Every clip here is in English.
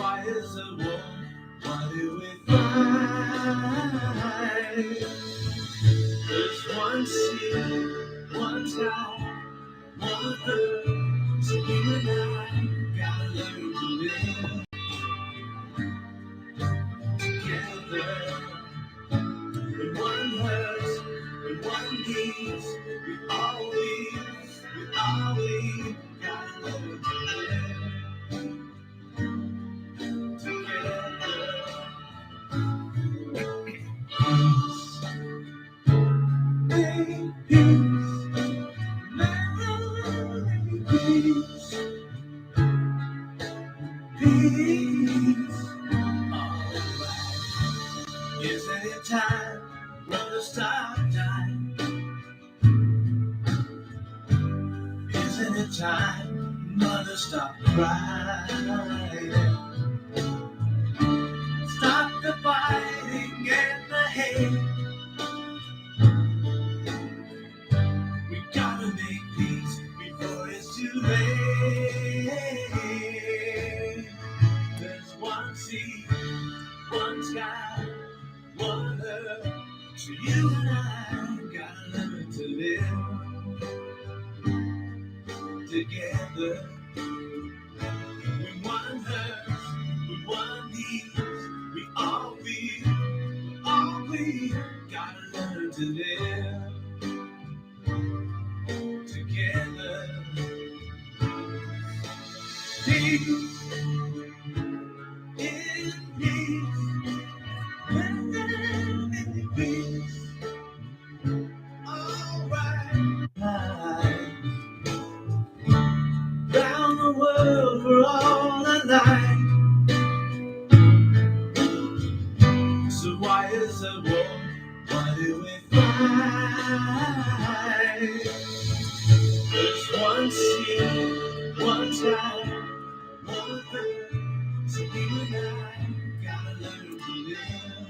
why is the war? Why do we fight? There's one sea, one sky, one earth. So you and I gotta learn to live together. When one hurts, when one needs, we always gotta learn to live together. Make peace, make peace, peace. Alright. Is there a time when the start time? Isn't it time, mother, stop crying? Stop the fighting and the hate. We gotta make peace before it's too late. There's one sea, one sky, one earth. So you and I gotta learn to live together. When one hurts, when one needs, we gotta learn to live together. Peace in peace, in peace. Alright. Round the world we're all alike. So why is the war? Why do we fight? There's one sea, one sky, one earth. So you and I gotta learn to live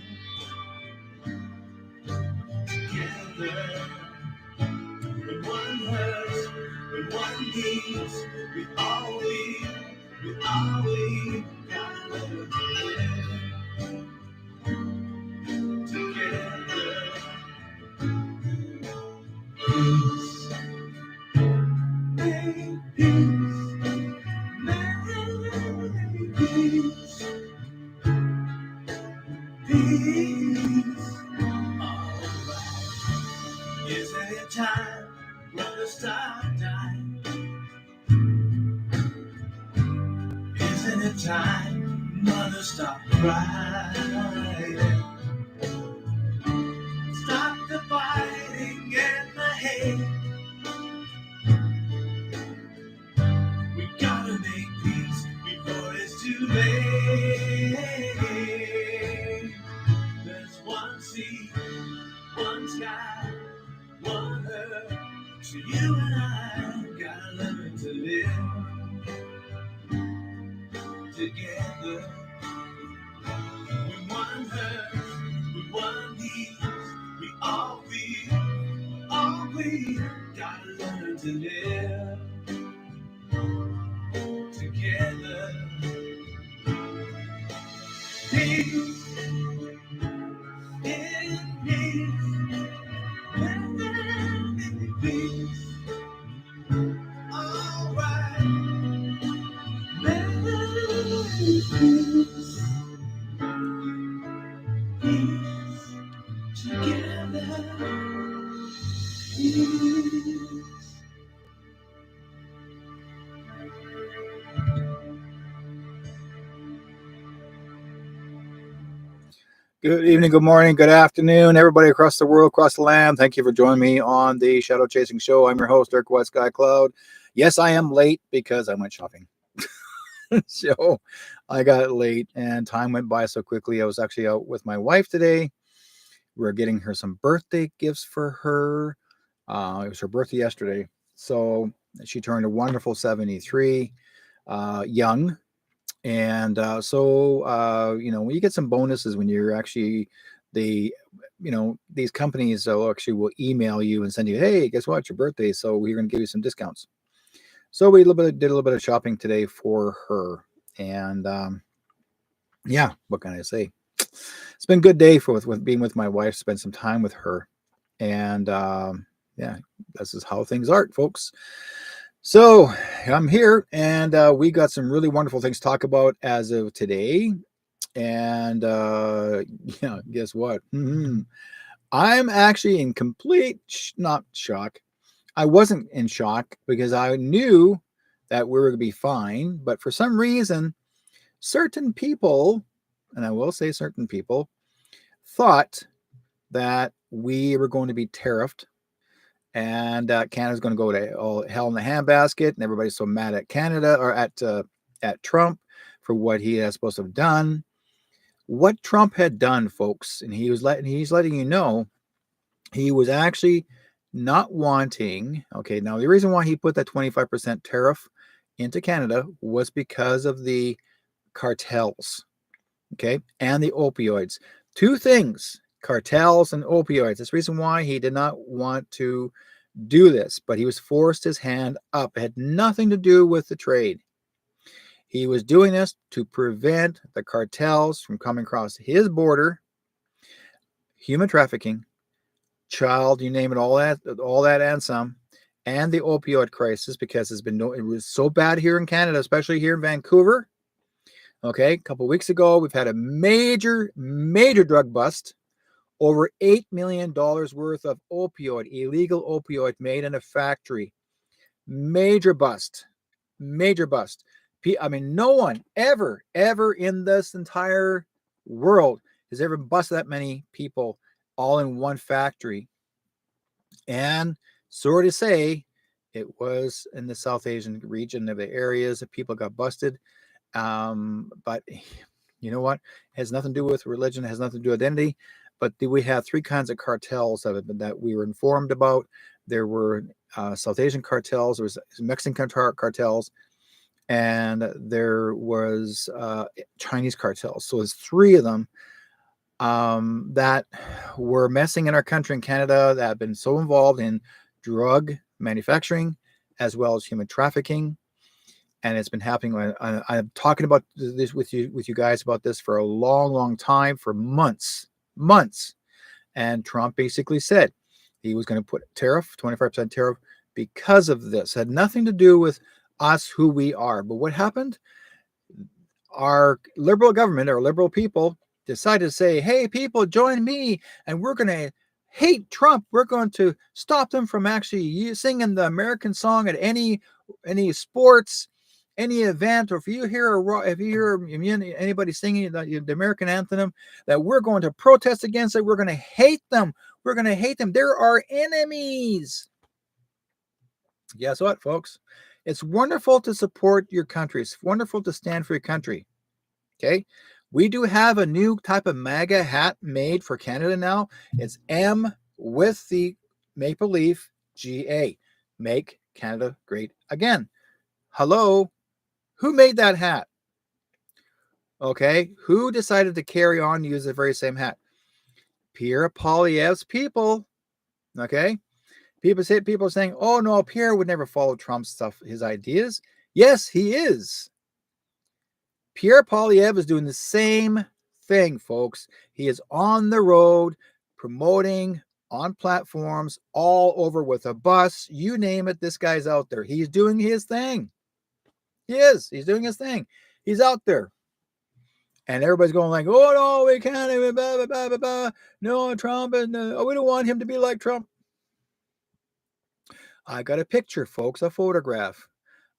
together. When one hurts, when one needs, we always gotta learn to live together. Peace, make peace, make peace, peace. Alright. Is there a time when the start time? Isn't it time, mother, stop crying? Stop the fighting and the hate. We gotta make peace before it's too late. There's one sea, one sky, one earth. So you and I gotta learn to live together. When one hurts, when one needs, we gotta learn to live together. Peace in peace, in peace. Alright, peace, peace together. Peace. Good evening, good morning, good afternoon, everybody across the world, across the land. Thank you for joining me on the Shadow Chasing Show. I'm your host, Eric White Sky Cloud. Yes, I am late because I went shopping. So I got late and time went by so quickly. I was actually out with my wife today. We're getting her some birthday gifts for her. It was her birthday yesterday. So she turned a wonderful 73, young. And when you get some bonuses when you're actually these companies actually will email you and send you, hey, guess what, your birthday, so we're going to give you some discounts. So we did a little bit of shopping today for her, and Yeah, what can I say? It's been a good day for with being with my wife, spend some time with her. And yeah, this is how things are, folks. So I'm here, and we got some really wonderful things to talk about as of today. And yeah, guess what? I'm actually in complete not shock. I wasn't in shock because I knew that we were going to be fine. But for some reason, certain people, and I will say certain people, thought that we were going to be tariffed and Canada's going to go to all hell in the handbasket, and everybody's so mad at Canada or at Trump for what he has supposed to have done. What Trump had done, folks, and he's letting you know he was actually not wanting. Okay, now the reason why he put that 25% tariff into Canada was because of the cartels. Okay, and the opioids. Two things: cartels and opioids. That's the reason why he did not want to do this, but he was forced his hand up. It had nothing to do with the trade. He was doing this to prevent the cartels from coming across his border, human trafficking, child, you name it, all that and some, and the opioid crisis, because it was so bad here in Canada, especially here in Vancouver. Okay, a couple of weeks ago, we've had a major drug bust. Over $8 million worth of illegal opioid made in a factory. Major bust. Major bust. I mean, no one ever in this entire world has ever busted that many people all in one factory. And sorry to say, it was in the South Asian region of the areas that people got busted. But you know what? It has nothing to do with religion, it has nothing to do with identity. But we have three kinds of cartels that we were informed about. There were South Asian cartels, there was Mexican cartels, and there was Chinese cartels. So there's three of them that were messing in our country in Canada, that have been so involved in drug manufacturing as well as human trafficking. And it's been happening. I'm talking about this with you guys about this for a long time, for months. And Trump basically said he was going to put 25% tariff because of this. It had nothing to do with us, who we are. But what happened? Our liberal government, our liberal people, decided to say, hey, people, join me, and we're going to hate Trump. We're going to stop them from actually singing the American song at any sports, any event, or if you hear anybody singing the American anthem, that we're going to protest against it. We're going to hate them. We're going to hate them. They're our enemies. Guess what, folks? It's wonderful to support your country. It's wonderful to stand for your country. Okay. We do have a new type of MAGA hat made for Canada now. It's M with the maple leaf, GA. Make Canada Great Again. Hello. Who made that hat? Okay. Who decided to carry on use the very same hat? Pierre Poilievre's people. Okay. People are saying, oh no, Pierre would never follow Trump's stuff, his ideas. Yes, he is. Pierre Poilievre is doing the same thing, folks. He is on the road promoting on platforms all over with a bus. You name it, this guy's out there. He's doing his thing. He is. He's doing his thing. He's out there. And everybody's going like, oh no, we can't even, blah, blah, blah, blah, blah. No, Trump, and we don't want him to be like Trump. I got a picture, folks, a photograph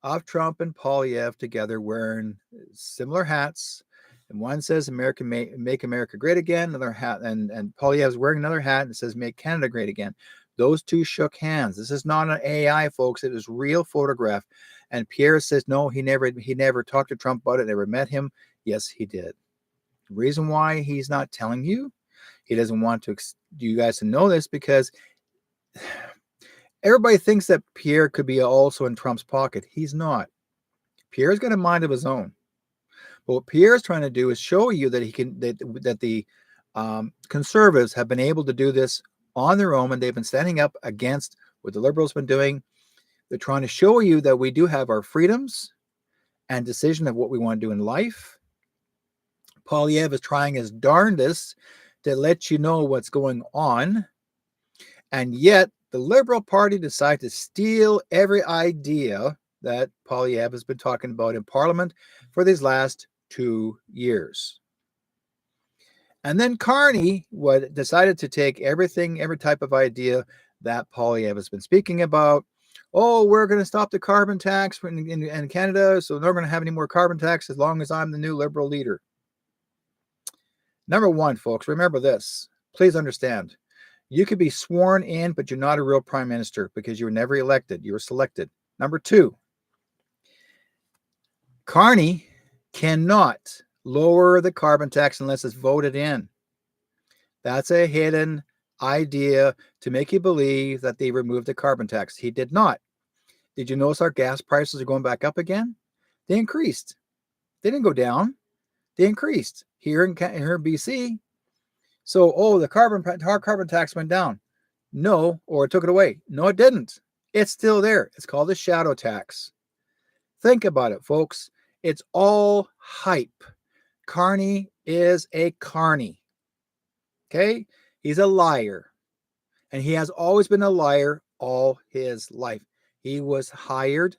of Trump and Poilievre together wearing similar hats. And one says make America great again, another hat, and Poilievre's wearing another hat and it says make Canada great again. Those two shook hands. This is not an AI, folks. It is real photograph. And Pierre says no, he never talked to Trump about it, never met him. Yes, he did. The reason why he's not telling you, he doesn't want you guys to know this, because everybody thinks that Pierre could be also in Trump's pocket. He's not. Pierre's got a mind of his own. But what Pierre's trying to do is show you that the conservatives have been able to do this on their own, and they've been standing up against what the liberals have been doing. They're trying to show you that we do have our freedoms and decision of what we want to do in life. Polyev is trying his darndest to let you know what's going on. And yet the Liberal Party decided to steal every idea that Polyev has been talking about in Parliament for these last 2 years. And then Carney decided to take everything, every type of idea that Polyev has been speaking about. Oh, we're going to stop the carbon tax in Canada, so they're not going to have any more carbon tax as long as I'm the new Liberal leader. Number one, folks, remember this. Please understand. You could be sworn in, but you're not a real prime minister because you were never elected. You were selected. Number two, Carney cannot lower the carbon tax unless it's voted in. That's a hidden idea to make you believe that they removed the carbon tax. He did not. Did you notice our gas prices are going back up again? They increased. They didn't go down. They increased here in BC. So, the carbon tax went down. No, or it took it away. No, it didn't. It's still there. It's called the shadow tax. Think about it, folks. It's all hype. Carney is a carny. Okay? He's a liar. And he has always been a liar all his life. He was hired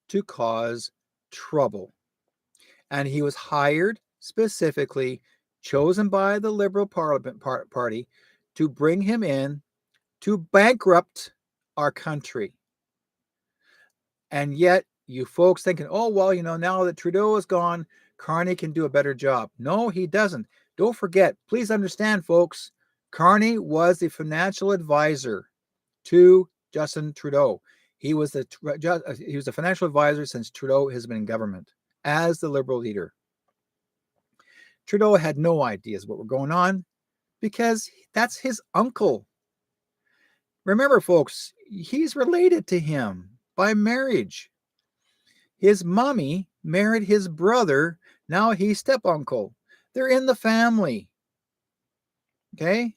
to cause trouble. And he was hired specifically, chosen by the Liberal Party to bring him in to bankrupt our country. And yet, you folks thinking, oh, well, now that Trudeau is gone, Carney can do a better job. No, he doesn't. Don't forget, please understand, folks, Carney was the financial advisor to Justin Trudeau. He was the financial advisor since Trudeau has been in government as the Liberal leader. Trudeau had no ideas what were going on because that's his uncle. Remember, folks, he's related to him by marriage. His mommy married his brother. Now he's step-uncle. They're in the family. Okay?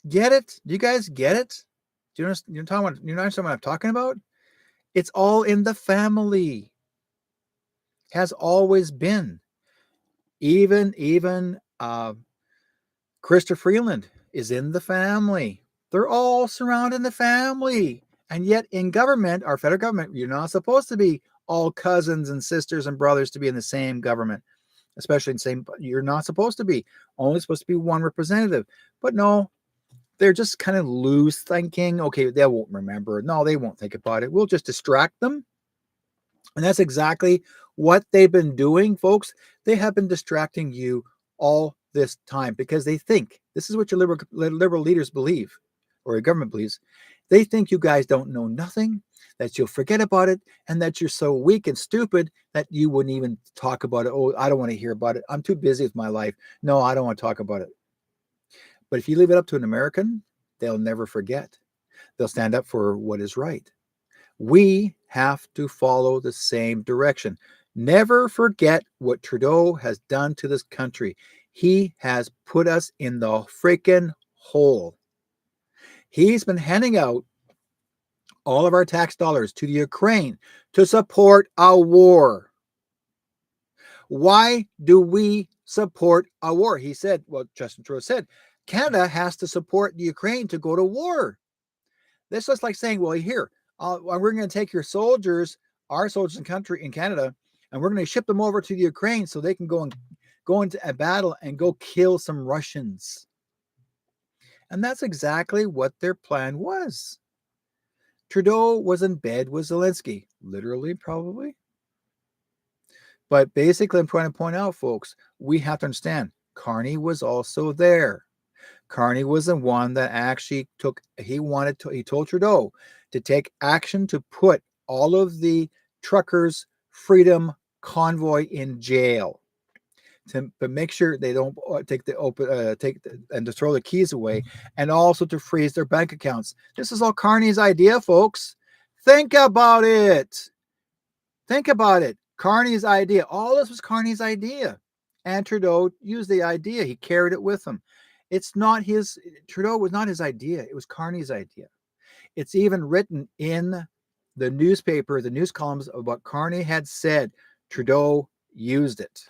Get it? Do you guys get it? Do you understand what I'm talking about? It's all in the family. Has always been. Even Chrysler Freeland is in the family. They're all surrounding the family. And yet in government, our federal government, you're not supposed to be all cousins and sisters and brothers to be in the same government, especially in the same, you're not supposed to be. Only supposed to be one representative. But no, they're just kind of loose thinking. Okay, they won't remember. No, they won't think about it. We'll just distract them. And that's exactly what they've been doing, folks. They have been distracting you all this time because they think, this is what your liberal leaders believe, or your government believes. They think you guys don't know nothing, that you'll forget about it, and that you're so weak and stupid that you wouldn't even talk about it. Oh, I don't want to hear about it. I'm too busy with my life. No, I don't want to talk about it. But if you leave it up to an American, they'll never forget. They'll stand up for what is right. We have to follow the same direction. Never forget what Trudeau has done to this country. He has put us in the freaking hole. He's been handing out all of our tax dollars to the Ukraine to support a war. Why do we support a war? He said, well, Justin Trudeau said, Canada has to support the Ukraine to go to war. That's just like saying, well, here, we're going to take your soldiers, our soldiers in Canada, and we're going to ship them over to the Ukraine so they can go into a battle and go kill some Russians. And that's exactly what their plan was. Trudeau was in bed with Zelensky, literally, probably. But basically, I'm trying to point out, folks, we have to understand, Carney was also there. Carney was the one that actually he told Trudeau to take action to put all of the truckers' freedom convoy in jail, to make sure they don't and to throw the keys away, and also to freeze their bank accounts. This is all Carney's idea, folks. Think about it. Think about it. Carney's idea. All this was Carney's idea. And Trudeau used the idea. He carried it with him. Trudeau was not his idea. It was Carney's idea. It's even written in the newspaper, the news columns of what Carney had said. Trudeau used it.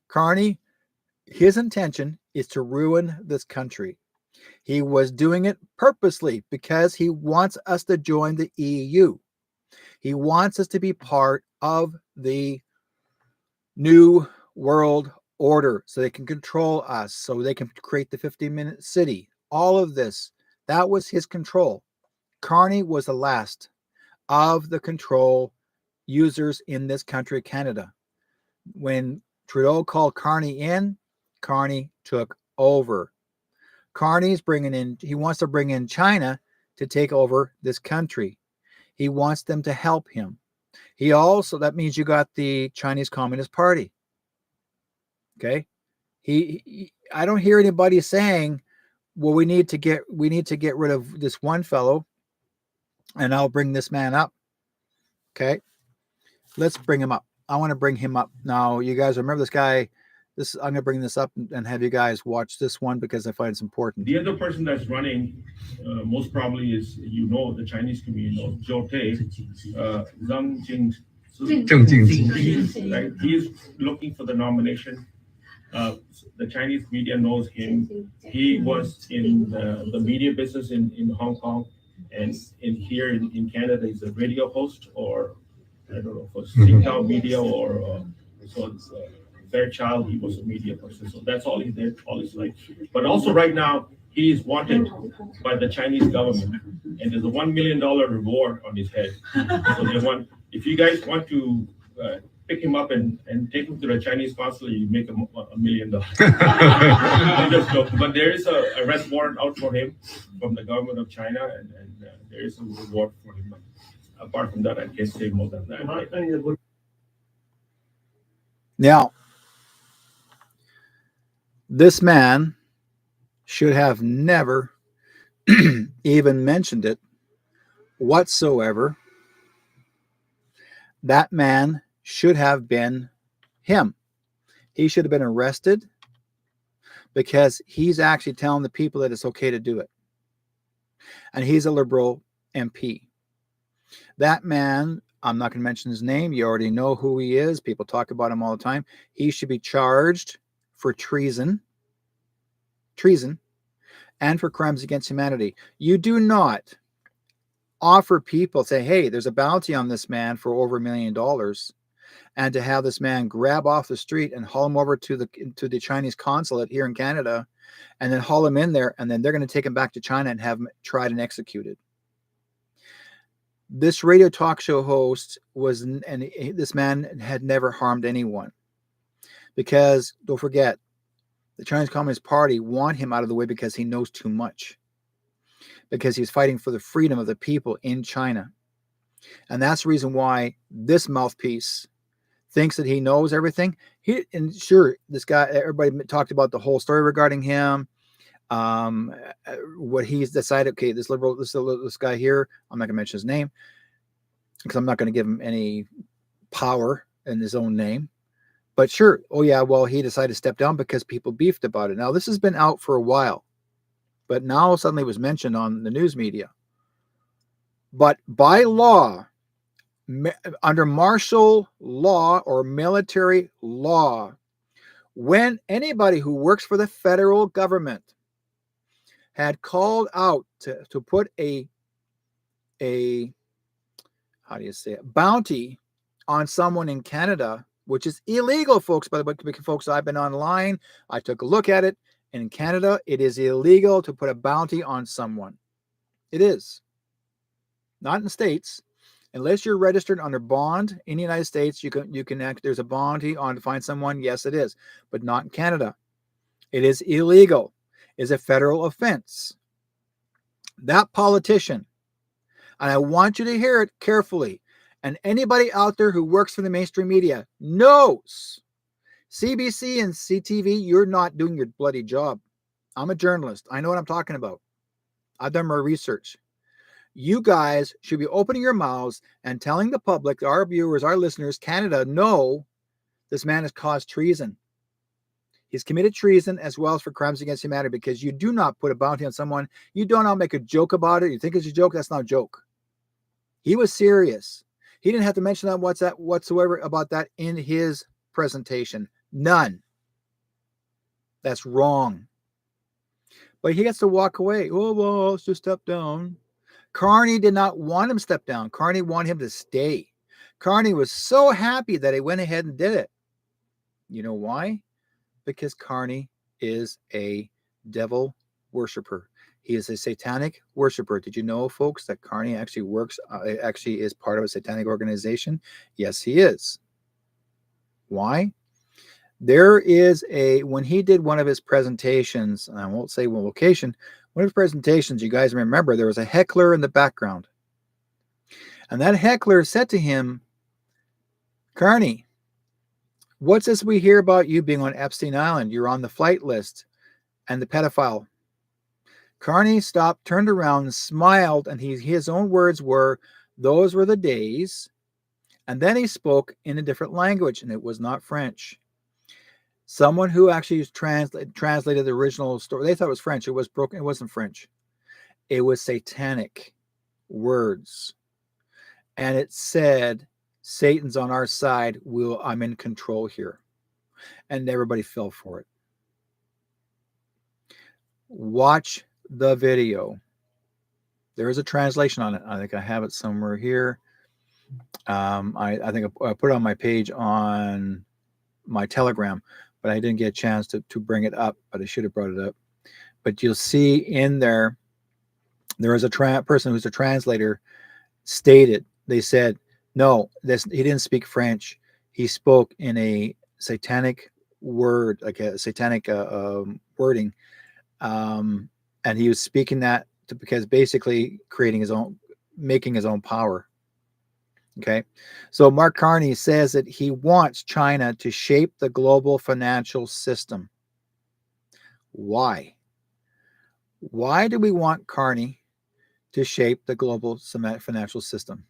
Carney, his intention is to ruin this country. He was doing it purposely because he wants us to join the EU. He wants us to be part of the new world order so they can control us, so they can create the 15-minute city. All of this, that was his control. Carney was the last of the control users in this country, Canada. When Trudeau called Carney in, Carney took over. Carney's bringing in, he wants to bring in China to take over this country. He wants them to help him. He also, that means you got the Chinese Communist Party. Okay. I don't hear anybody saying, well, we need to get rid of this one fellow, and I'll bring this man up. Okay. Let's bring him up. I want to bring him up. Now, you guys remember this guy. I'm going to bring this up and have you guys watch this one because I find it's important. The other person that's running, most probably is, the Chinese community, Zhou Tei, Zhang Jing. Right? He's looking for the nomination. The Chinese media knows him. He was in the media business in Hong Kong, and here in Canada, he's a radio host, or I don't know, for Singtel Media or Fairchild. He was a media person, so that's all he did all his life. But also right now, he is wanted by the Chinese government, and there's a $1 million reward on his head. So they want, if you guys want to pick him up and take him to the Chinese consulate, you make him $1 million. I'm just joking, but there is a arrest warrant out for him from the government of China, and there is a reward for him. Apart from that, I can't say more than that. Now, this man should have never even mentioned it whatsoever. That man should have been him. He should have been arrested because he's actually telling the people that it's okay to do it. And he's a Liberal MP. That man, I'm not going to mention his name. You already know who he is. People talk about him all the time. He should be charged for treason, and for crimes against humanity. You do not offer people, say, hey, there's a bounty on this man for over $1 million, and to have this man grab off the street and haul him over to the Chinese consulate here in Canada, and then haul him in there, and then they're going to take him back to China and have him tried and executed. This radio talk show host this man had never harmed anyone, because don't forget, the Chinese Communist Party want him out of the way because he knows too much, because he's fighting for the freedom of the people in China. And that's the reason why this mouthpiece thinks that he knows everything. And sure, this guy, everybody talked about the whole story regarding him. What he's decided, okay, this guy here, I'm not going to mention his name because I'm not going to give him any power in his own name. But sure, oh yeah, well, he decided to step down because people beefed about it. Now, this has been out for a while, but now suddenly it was mentioned on the news media. But by law, under martial law or military law, when anybody who works for the federal government had called out to put a how do you say it, bounty on someone in Canada, which is illegal, folks. By the way, folks, I've been online. I took a look at it. In Canada, it is illegal to put a bounty on someone. It is. Not in the States. Unless you're registered under bond in the United States, you can act. There's a bounty on to find someone. Yes, it is. But not in Canada. It is illegal. It's a federal offense. That politician, and I want you to hear it carefully, and anybody out there who works for the mainstream media knows, CBC and CTV, you're not doing your bloody job. I'm a journalist. I know what I'm talking about. I've done my research. You guys should be opening your mouths and telling the public, our viewers, our listeners, Canada, no, this man has caused treason. He's committed treason as well as for crimes against humanity, because you do not put a bounty on someone. You do not make a joke about it. You think it's a joke? That's not a joke. He was serious. He didn't have to mention that whatsoever about that in his presentation. None. That's wrong. But he gets to walk away. Oh, well, let's just step down. Carney did not want him to step down. Carney wanted him to stay. Carney was so happy that he went ahead and did it. You know why? Because Carney is a devil worshiper. He is a satanic worshiper. Did you know, folks, that Carney actually actually is part of a satanic organization? Yes, he is. Why? There is when he did one of his presentations, I won't say what location, one of his presentations, you guys remember, there was a heckler in the background. And that heckler said to him, Carney, what's this we hear about you being on Epstein Island? You're on the flight list and the pedophile. Carney stopped, turned around, and smiled, and his own words were, those were the days. And then he spoke in a different language, and it was not French. Someone who actually translated the original story, they thought it was French. It was broken. It wasn't French. It was satanic words. And it said, Satan's on our side. I'm in control here. And everybody fell for it. Watch the video. There is a translation on it. I think I have it somewhere here. I think I put it on my page on my Telegram, but I didn't get a chance to bring it up, but I should have brought it up. But you'll see in there is a person who's a translator stated, they said, no, he didn't speak French. He spoke in a satanic word, like a satanic wording. And he was speaking that because basically making his own power. Okay. So Mark Carney says that he wants China to shape the global financial system. Why? Why do we want Carney to shape the global financial system?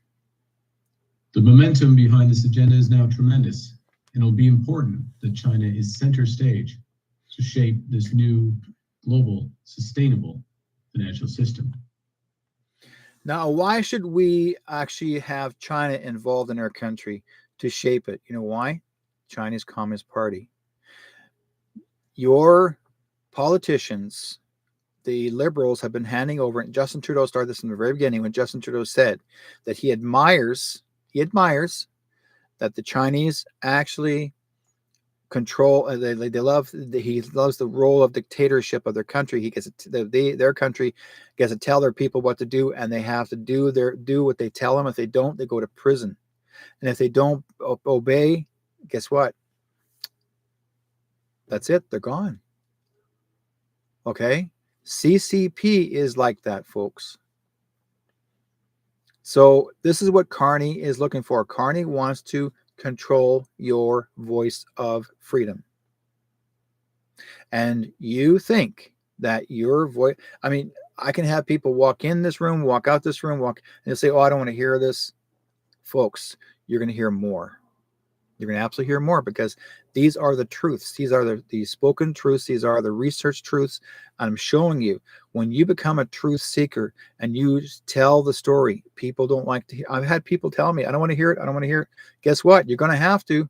The momentum behind this agenda is now tremendous, and it'll be important that China is center stage to shape this new global sustainable financial system. Now, why should we actually have China involved in our country to shape it? You know why? China's Communist Party. Your politicians, the liberals, have been handing over, and Justin Trudeau started this in the very beginning when Justin Trudeau said that he admires that the Chinese actually control. He loves the role of dictatorship of their country. He gets their country gets to tell their people what to do, and they have to do what they tell them. If they don't, they go to prison. And if they don't obey, guess what? That's it. They're gone. Okay? CCP is like that, folks. So this is what Carney is looking for. Carney wants to control your voice of freedom. And you think that your voice, I mean, I can have people walk in this room, walk out this room, and they'll say, oh, I don't want to hear this. Folks, you're going to hear more. You're going to absolutely hear more, because these are the truths. These are the spoken truths. These are the research truths. I'm showing you, when you become a truth seeker and you tell the story, people don't like to hear. I've had people tell me, I don't want to hear it. I don't want to hear it. Guess what? You're going to have to.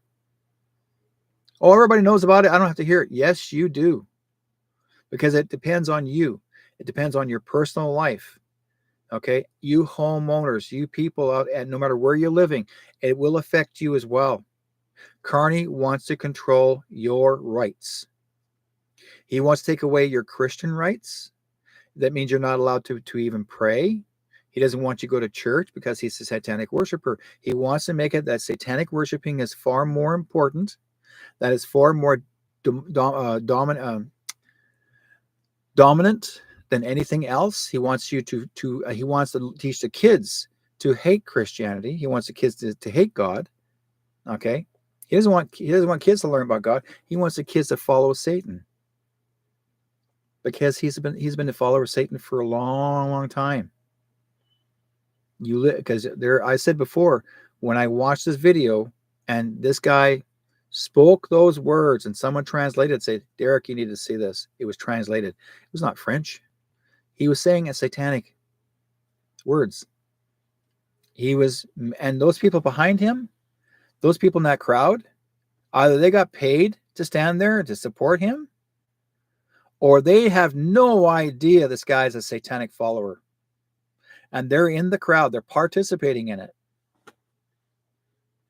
Oh, everybody knows about it. I don't have to hear it. Yes, you do. Because it depends on you. It depends on your personal life. Okay? You homeowners, you people out, and no matter where you're living, it will affect you as well. Carney wants to control your rights. He wants to take away your Christian rights. That means you're not allowed to even pray. He doesn't want you to go to church because he's a satanic worshiper. He wants to make it that satanic worshiping is far more important. That is far more dominant than anything else. He wants you he wants to teach the kids to hate Christianity. He wants the kids to hate God. Okay? He doesn't want kids to learn about God. He wants the kids to follow Satan. Because he's been a follower of Satan for a long, long time. Because I said before, when I watched this video and this guy spoke those words and someone translated, say, Derek, you need to see this. It was translated. It was not French. He was saying a satanic words. And those people behind him, those people in that crowd, either they got paid to stand there to support him, or they have no idea this guy's a satanic follower. And they're in the crowd. They're participating in it.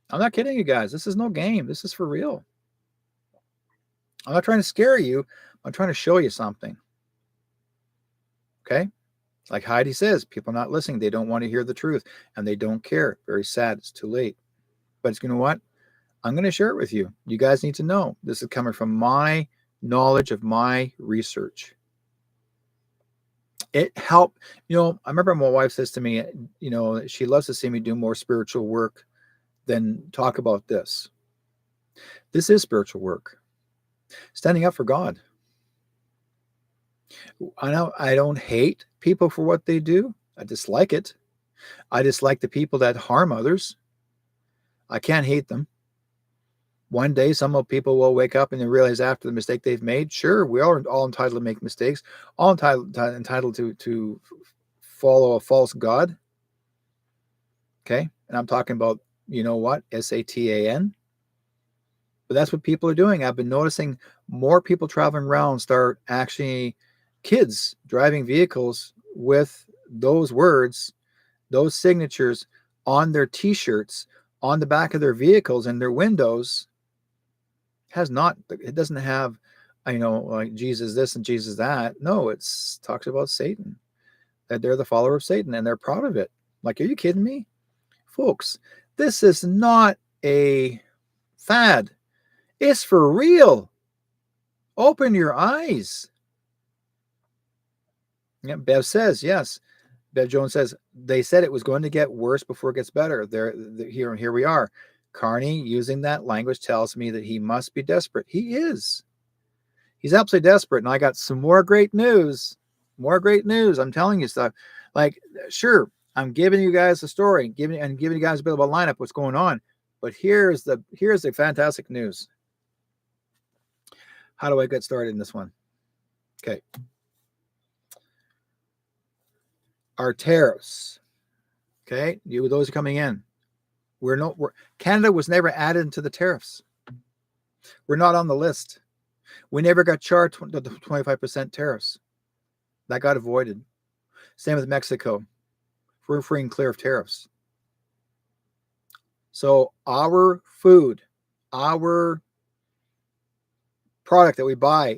I'm not kidding you guys. This is no game. This is for real. I'm not trying to scare you. I'm trying to show you something. Okay? Like Heidi says, people are not listening. They don't want to hear the truth, and they don't care. Very sad. It's too late. But you know what? I'm going to share it with you. You guys need to know. This is coming from my knowledge of my research. It helped. I remember my wife says to me, she loves to see me do more spiritual work than talk about this. This is spiritual work. Standing up for God. I don't hate people for what they do. I dislike it. I dislike the people that harm others. I can't hate them. One day, some people will wake up and they realize after the mistake they've made, sure, we are all entitled to make mistakes, all entitled to follow a false God. Okay? And I'm talking about, Satan. But that's what people are doing. I've been noticing more people traveling around start actually, kids driving vehicles with those words, those signatures on their t-shirts, on the back of their vehicles and their windows. It doesn't have, like Jesus this and Jesus that. No, it talks about Satan, that they're the follower of Satan and they're proud of it. Like, are you kidding me? Folks, this is not a fad. It's for real. Open your eyes. Yeah, Bev says, yes. Bev Jones says, they said it was going to get worse before it gets better. Here we are. Carney, using that language, tells me that he must be desperate. He is. He's absolutely desperate. And I got some more great news. More great news. I'm telling you stuff. Like, sure, I'm giving you guys a story, giving you guys a bit of a lineup what's going on. But here's the fantastic news. How do I get started in this one? Okay. Our tariffs. Okay, those are coming in. Canada was never added into the tariffs. We're not on the list. We never got charged the 25% tariffs. That got avoided. Same with Mexico. We're free and clear of tariffs. So our food, our product that we buy,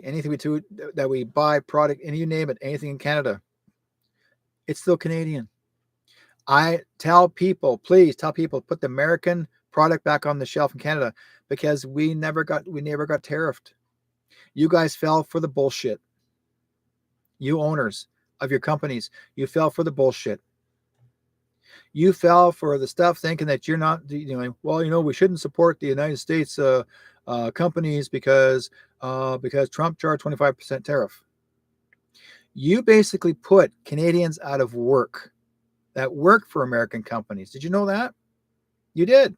that we buy product, and you name it, anything in Canada, it's still Canadian. I tell people, please tell people, put the American product back on the shelf in Canada, because we never got tariffed. You guys fell for the bullshit. You owners of your companies, you fell for the bullshit. You fell for the stuff thinking that you're not, we shouldn't support the United States companies because Trump charged 25% tariff. You basically put Canadians out of work that work for American companies. Did you know that? You did.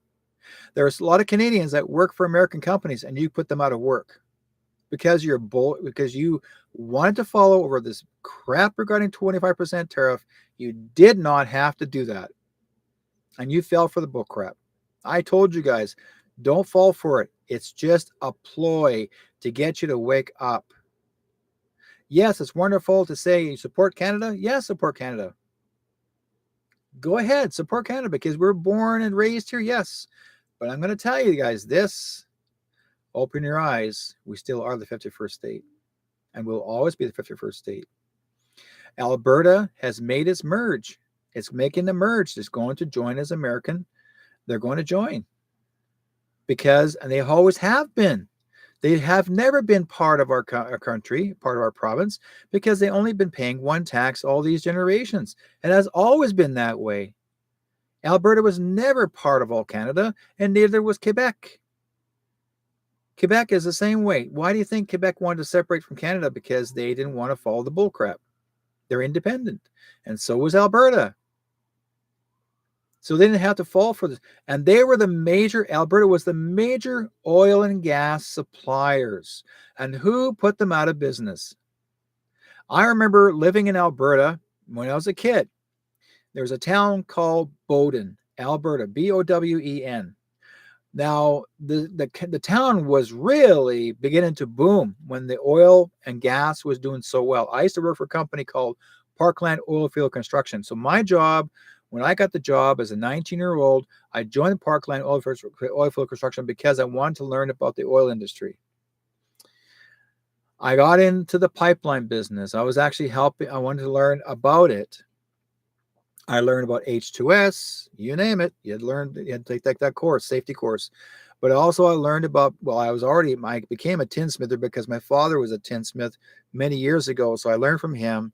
There's a lot of Canadians that work for American companies, and you put them out of work because because you wanted to follow over this crap regarding 25% tariff. You did not have to do that. And you fell for the bull crap. I told you guys, don't fall for it. It's just a ploy to get you to wake up. Yes, it's wonderful to say you support Canada. Yes, support Canada. Go ahead, support Canada because we're born and raised here. Yes. But I'm going to tell you guys this. Open your eyes. We still are the 51st state. And we'll always be the 51st state. Alberta has made its merge. It's making the merge. It's going to join as American. They're going to join. And they always have been. They have never been part of our country, part of our province, because they only been paying one tax all these generations. It has always been that way. Alberta was never part of all Canada, and neither was Quebec. Quebec is the same way. Why do you think Quebec wanted to separate from Canada? Because they didn't want to follow the bullcrap. They're independent. And so was Alberta. So they didn't have to fall for this. And Alberta was the major oil and gas suppliers. And who put them out of business? I remember living in Alberta when I was a kid. There was a town called Bowden, Alberta, Bowen. Now, the town was really beginning to boom when the oil and gas was doing so well. I used to work for a company called Parkland Oilfield Construction. So my job, when I got the job as a 19-year-old, I joined Parkland Oilfield Construction because I wanted to learn about the oil industry. I got into the pipeline business. I was actually helping. I wanted to learn about it. I learned about H2S, you name it. You had to take that course, safety course. But also I learned about, well, I became a tinsmither because my father was a tinsmith many years ago. So I learned from him.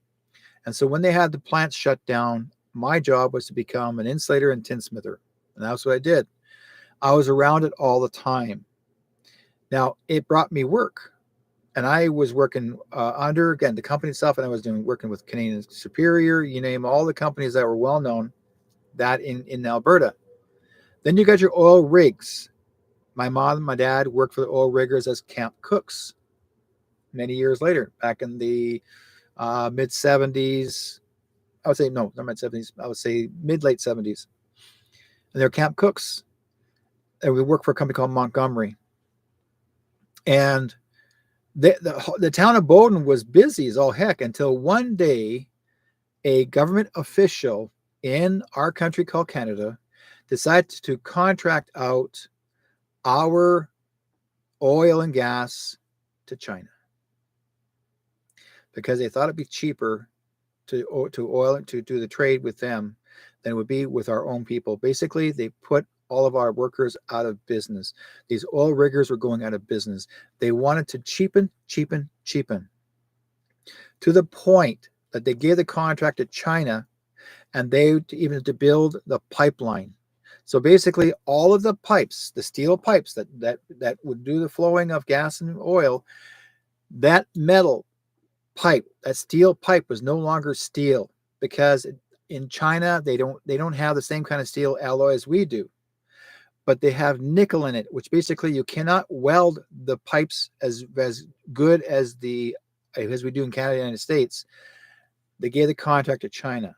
And so when they had the plant shut down, my job was to become an insulator and tinsmither. And that's what I did. I was around it all the time. Now, it brought me work. And I was working under, again, the company itself, and I was working with Canadian Superior, you name all the companies that were well known, that in Alberta. Then you got your oil rigs. My mom and my dad worked for the oil riggers as camp cooks many years later, back in the mid 70s. I would say, no, not mid 70s. I would say mid-late 70s. And they're camp cooks. And we worked for a company called Montgomery. And the town of Bowden was busy as all heck until one day a government official in our country called Canada decided to contract out our oil and gas to China because they thought it'd be cheaper to do the trade with them than it would be with our own people. Basically, they put all of our workers out of business. These oil riggers were going out of business. They wanted to cheapen to the point that they gave the contract to China and they even to build the pipeline. So basically all of the pipes, the steel pipes that would do the flowing of gas and oil, that metal pipe, that steel pipe was no longer steel because in China they don't have the same kind of steel alloy as we do. But they have nickel in it, which basically you cannot weld the pipes as good as we do in Canada and the United States. They gave the contract to China,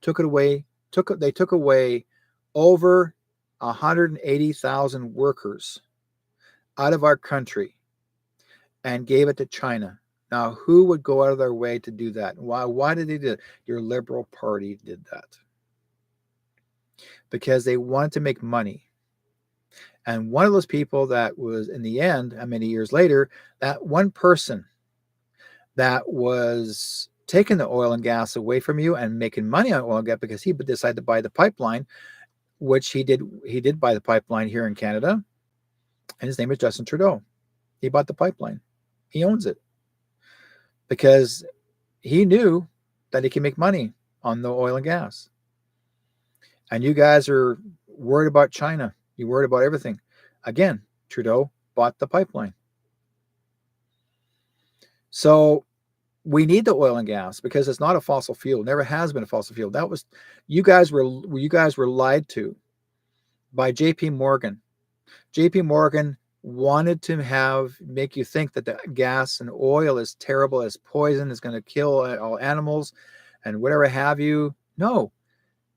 took it away. They took away over 180,000 workers out of our country and gave it to China. Now, who would go out of their way to do that? Why did they do it? Your Liberal Party did that because they wanted to make money. And one of those people that was, in the end, many years later, that one person that was taking the oil and gas away from you and making money on oil and gas because he decided to buy the pipeline, which he did buy the pipeline here in Canada. And his name is Justin Trudeau. He bought the pipeline. He owns it because he knew that he can make money on the oil and gas. And you guys are worried about China. You're worried about everything. Again, Trudeau bought the pipeline. So we need the oil and gas because it's not a fossil fuel. It never has been a fossil fuel. That was you guys were lied to by JP Morgan. JP Morgan wanted to make you think that the gas and oil is terrible, as poison, is going to kill all animals and whatever have you. No.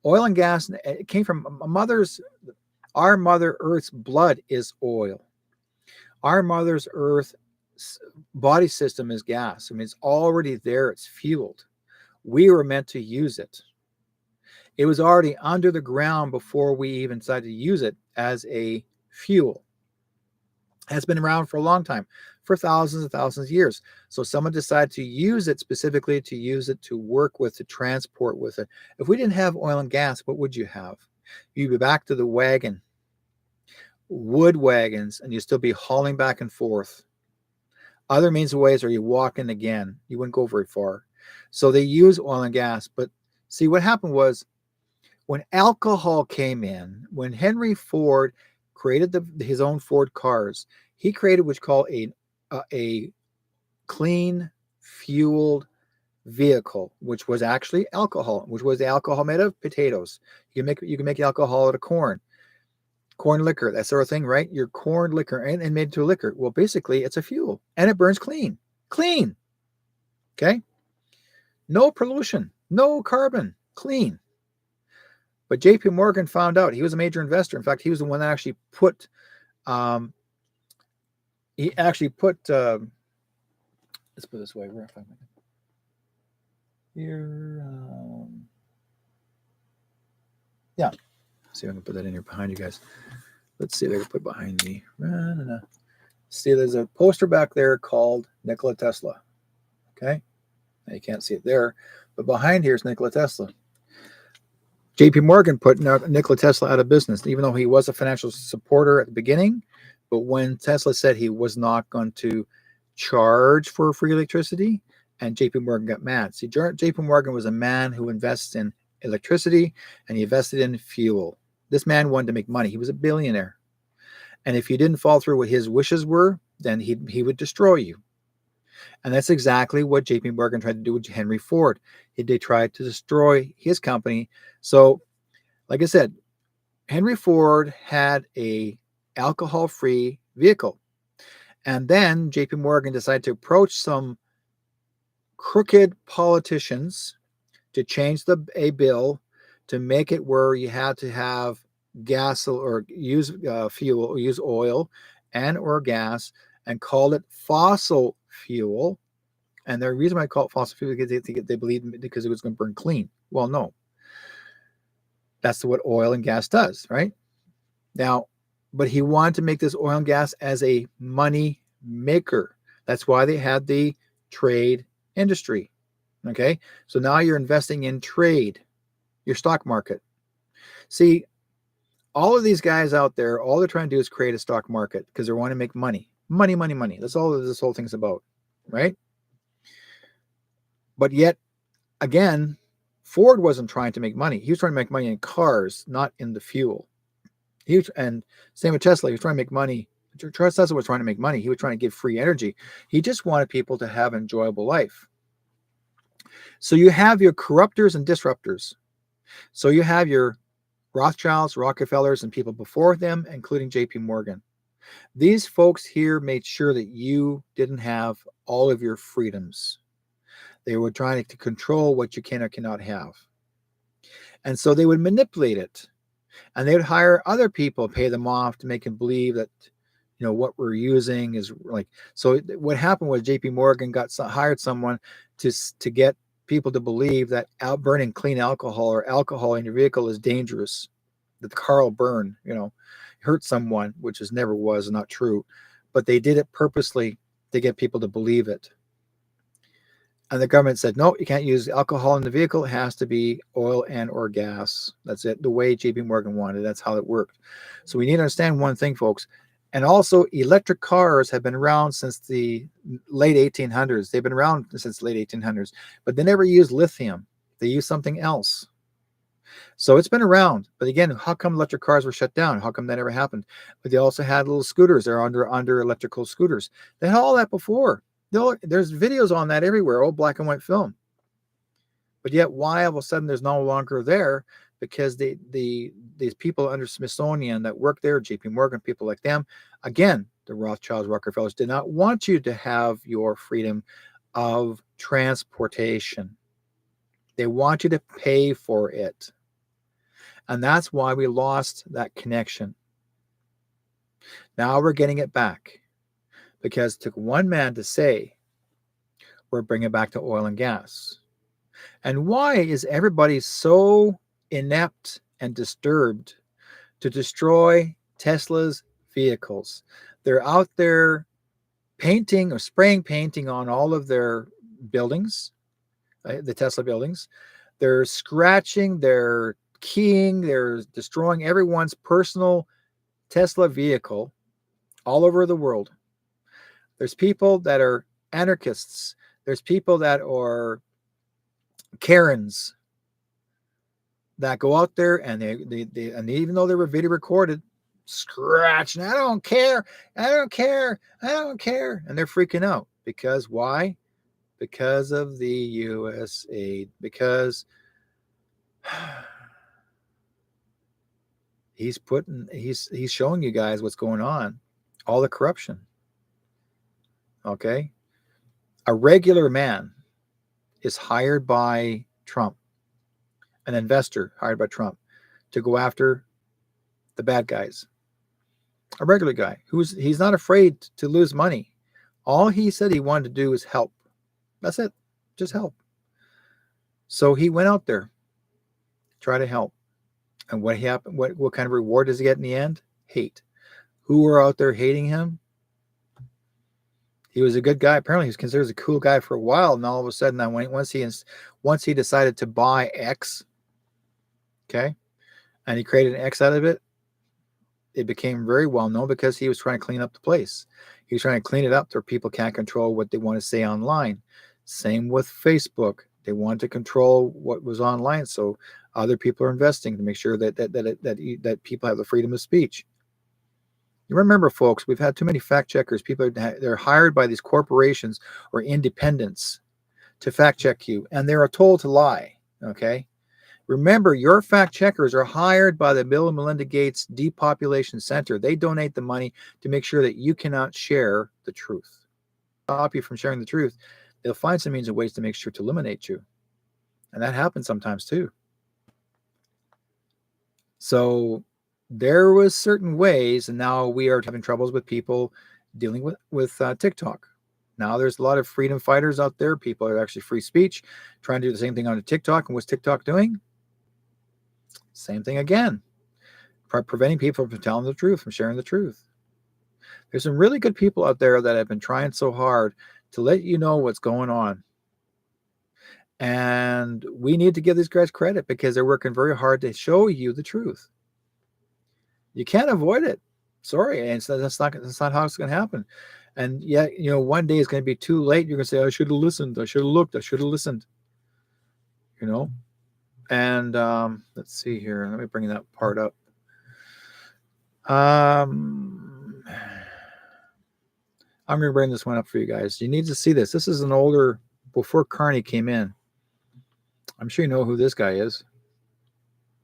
Oil and gas, it came from our Mother Earth's blood is oil. Our Mother's Earth body system is gas. I mean, it's already there. It's fueled. We were meant to use it. It was already under the ground before we even decided to use it as a fuel. It has been around for a long time, for thousands and thousands of years. So someone decided to use it specifically to use it to work with, to transport with it. If we didn't have oil and gas, what would you have? You'd be back to the wagon, wood wagons, and you'd still be hauling back and forth. Other means of ways are you walking again. You wouldn't go very far. So they use oil and gas. But see, what happened was when alcohol came in, when Henry Ford created his own Ford cars, he created what's called a clean fueled vehicle, which was actually alcohol, which was the alcohol made of potatoes. You can make alcohol out of corn liquor, that sort of thing, right? Your corn liquor and made into a liquor. Well, basically it's a fuel and it burns clean. Okay. No pollution, no carbon, clean. But JP Morgan found out. He was a major investor. In fact, he was the one that actually put He actually put, let's put it this way, where if I here, yeah, see if I can put that in here behind you guys. Let's see if I can put behind me. See, there's a poster back there called Nikola Tesla. Okay, now you can't see it there, but behind here is Nikola Tesla. JP Morgan put Nikola Tesla out of business, even though he was a financial supporter at the beginning. But when Tesla said he was not going to charge for free electricity, and JP Morgan got mad. See, JP Morgan was a man who invests in electricity and he invested in fuel. This man wanted to make money. He was a billionaire. And if you didn't follow through what his wishes were, then he would destroy you. And that's exactly what JP Morgan tried to do with Henry Ford. They tried to destroy his company. So, like I said, Henry Ford had a alcohol-free vehicle. And then JP Morgan decided to approach some crooked politicians to change a bill to make it where you had to have gas or use fuel, or use oil and or gas, and called it fossil fuel. And the reason why I call it fossil fuel is because they believed because it was going to burn clean. Well, no. That's what oil and gas does, right? Now, but he wanted to make this oil and gas as a money maker. That's why they had the trade industry. Okay, so now you're investing in trade, your stock market. See, all of these guys out there, all they're trying to do is create a stock market because they want to make money. Money, money, money. That's all this whole thing's about, right? But yet, again, Ford wasn't trying to make money. He was trying to make money in cars, not in the fuel. And same with Tesla. He was trying to make money. Tesla was trying to make money. He was trying to give free energy. He just wanted people to have an enjoyable life. So you have your corruptors and disruptors. So you have your Rothschilds, Rockefellers, and people before them, including JP Morgan. These folks here made sure that you didn't have all of your freedoms. They were trying to control what you can or cannot have. And so they would manipulate it. And they would hire other people, pay them off to make them believe that, you know, what we're using is like. So what happened was JP Morgan hired someone to get people to believe that burning clean alcohol or alcohol in your vehicle is dangerous, that the car will burn, you know, hurt someone, which is never was not true. But they did it purposely to get people to believe it. And the government said, no, you can't use alcohol in the vehicle. It has to be oil and or gas. That's it. The way JP Morgan wanted. That's how it worked. So we need to understand one thing, folks. And also, electric cars have been around since the late 1800s. They've been around since the late 1800s, but they never used lithium. They used something else. So it's been around. But again, how come electric cars were shut down? How come that never happened? But they also had little scooters. They're under electrical scooters. They had all that before. There's videos on that everywhere, old black and white film. But yet, why all of a sudden there's no longer there? Because these people under Smithsonian that work there, JP Morgan, people like them, again, the Rothschilds, Rockefellers, did not want you to have your freedom of transportation. They want you to pay for it. And that's why we lost that connection. Now we're getting it back. Because it took one man to say, we're bringing it back to oil and gas. And why is everybody so inept and disturbed to destroy Tesla's vehicles? They're out there painting or spraying painting on all of their buildings, the Tesla buildings. They're scratching, they're keying, they're destroying everyone's personal Tesla vehicle all over the world. There's people that are anarchists. There's people that are Karens that go out there and they and even though they were video recorded, scratching, I don't care, I don't care, I don't care. And they're freaking out. Because why? Because of the US aid. Because he's showing you guys what's going on. All the corruption. Okay, a regular man is hired by Trump, an investor hired by Trump to go after the bad guys. a regular guy he's not afraid to lose money. All he said he wanted to do is help. That's it, just help. So he went out there, try to help. And what happened? What kind of reward does he get in the end? Hate. Who were out there hating him? He was a good guy. Apparently, he was considered a cool guy for a while, and all of a sudden, once he decided to buy X, okay, and he created an X out of it, it became very well known because he was trying to clean up the place. He was trying to clean it up so people can't control what they want to say online. Same with Facebook. They wanted to control what was online, so other people are investing to make sure that people have the freedom of speech. You remember, folks, we've had too many fact checkers. People they're hired by these corporations or independents to fact check you, and they're told to lie. Okay, remember, your fact checkers are hired by the Bill and Melinda Gates Depopulation Center. They donate the money to make sure that you cannot share the truth. Stop you from sharing the truth. They'll find some means and ways to make sure to eliminate you. And that happens sometimes too. So there was certain ways, and now we are having troubles with people dealing with TikTok. Now there's a lot of freedom fighters out there. People are actually free speech, trying to do the same thing on TikTok. And what's TikTok doing? Same thing again. Preventing people from telling the truth, from sharing the truth. There's some really good people out there that have been trying so hard to let you know what's going on. And we need to give these guys credit because they're working very hard to show you the truth. You can't avoid it. Sorry, and so that's not how it's going to happen. And yet, one day it's going to be too late. You're going to say, "I should have listened. I should have looked. I should have listened." And let's see here. Let me bring that part up. I'm going to bring this one up for you guys. You need to see this. This is an older, before Carney came in. I'm sure you know who this guy is.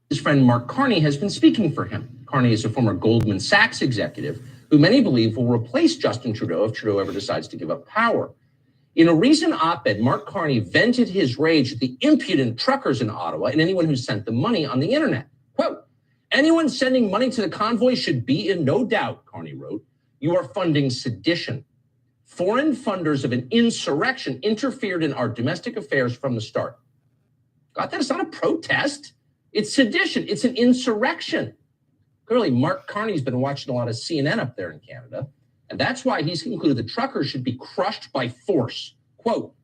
His friend Mark Carney has been speaking for him. Carney is a former Goldman Sachs executive who many believe will replace Justin Trudeau if Trudeau ever decides to give up power. In a recent op-ed, Mark Carney vented his rage at the impudent truckers in Ottawa and anyone who sent them money on the internet. Quote, "Anyone sending money to the convoy should be in no doubt," Carney wrote. "You are funding sedition. Foreign funders of an insurrection interfered in our domestic affairs from the start." Got that? It's not a protest. It's sedition. It's an insurrection. Clearly, Mark Carney's been watching a lot of CNN up there in Canada, and that's why he's concluded the truckers should be crushed by force. Quote,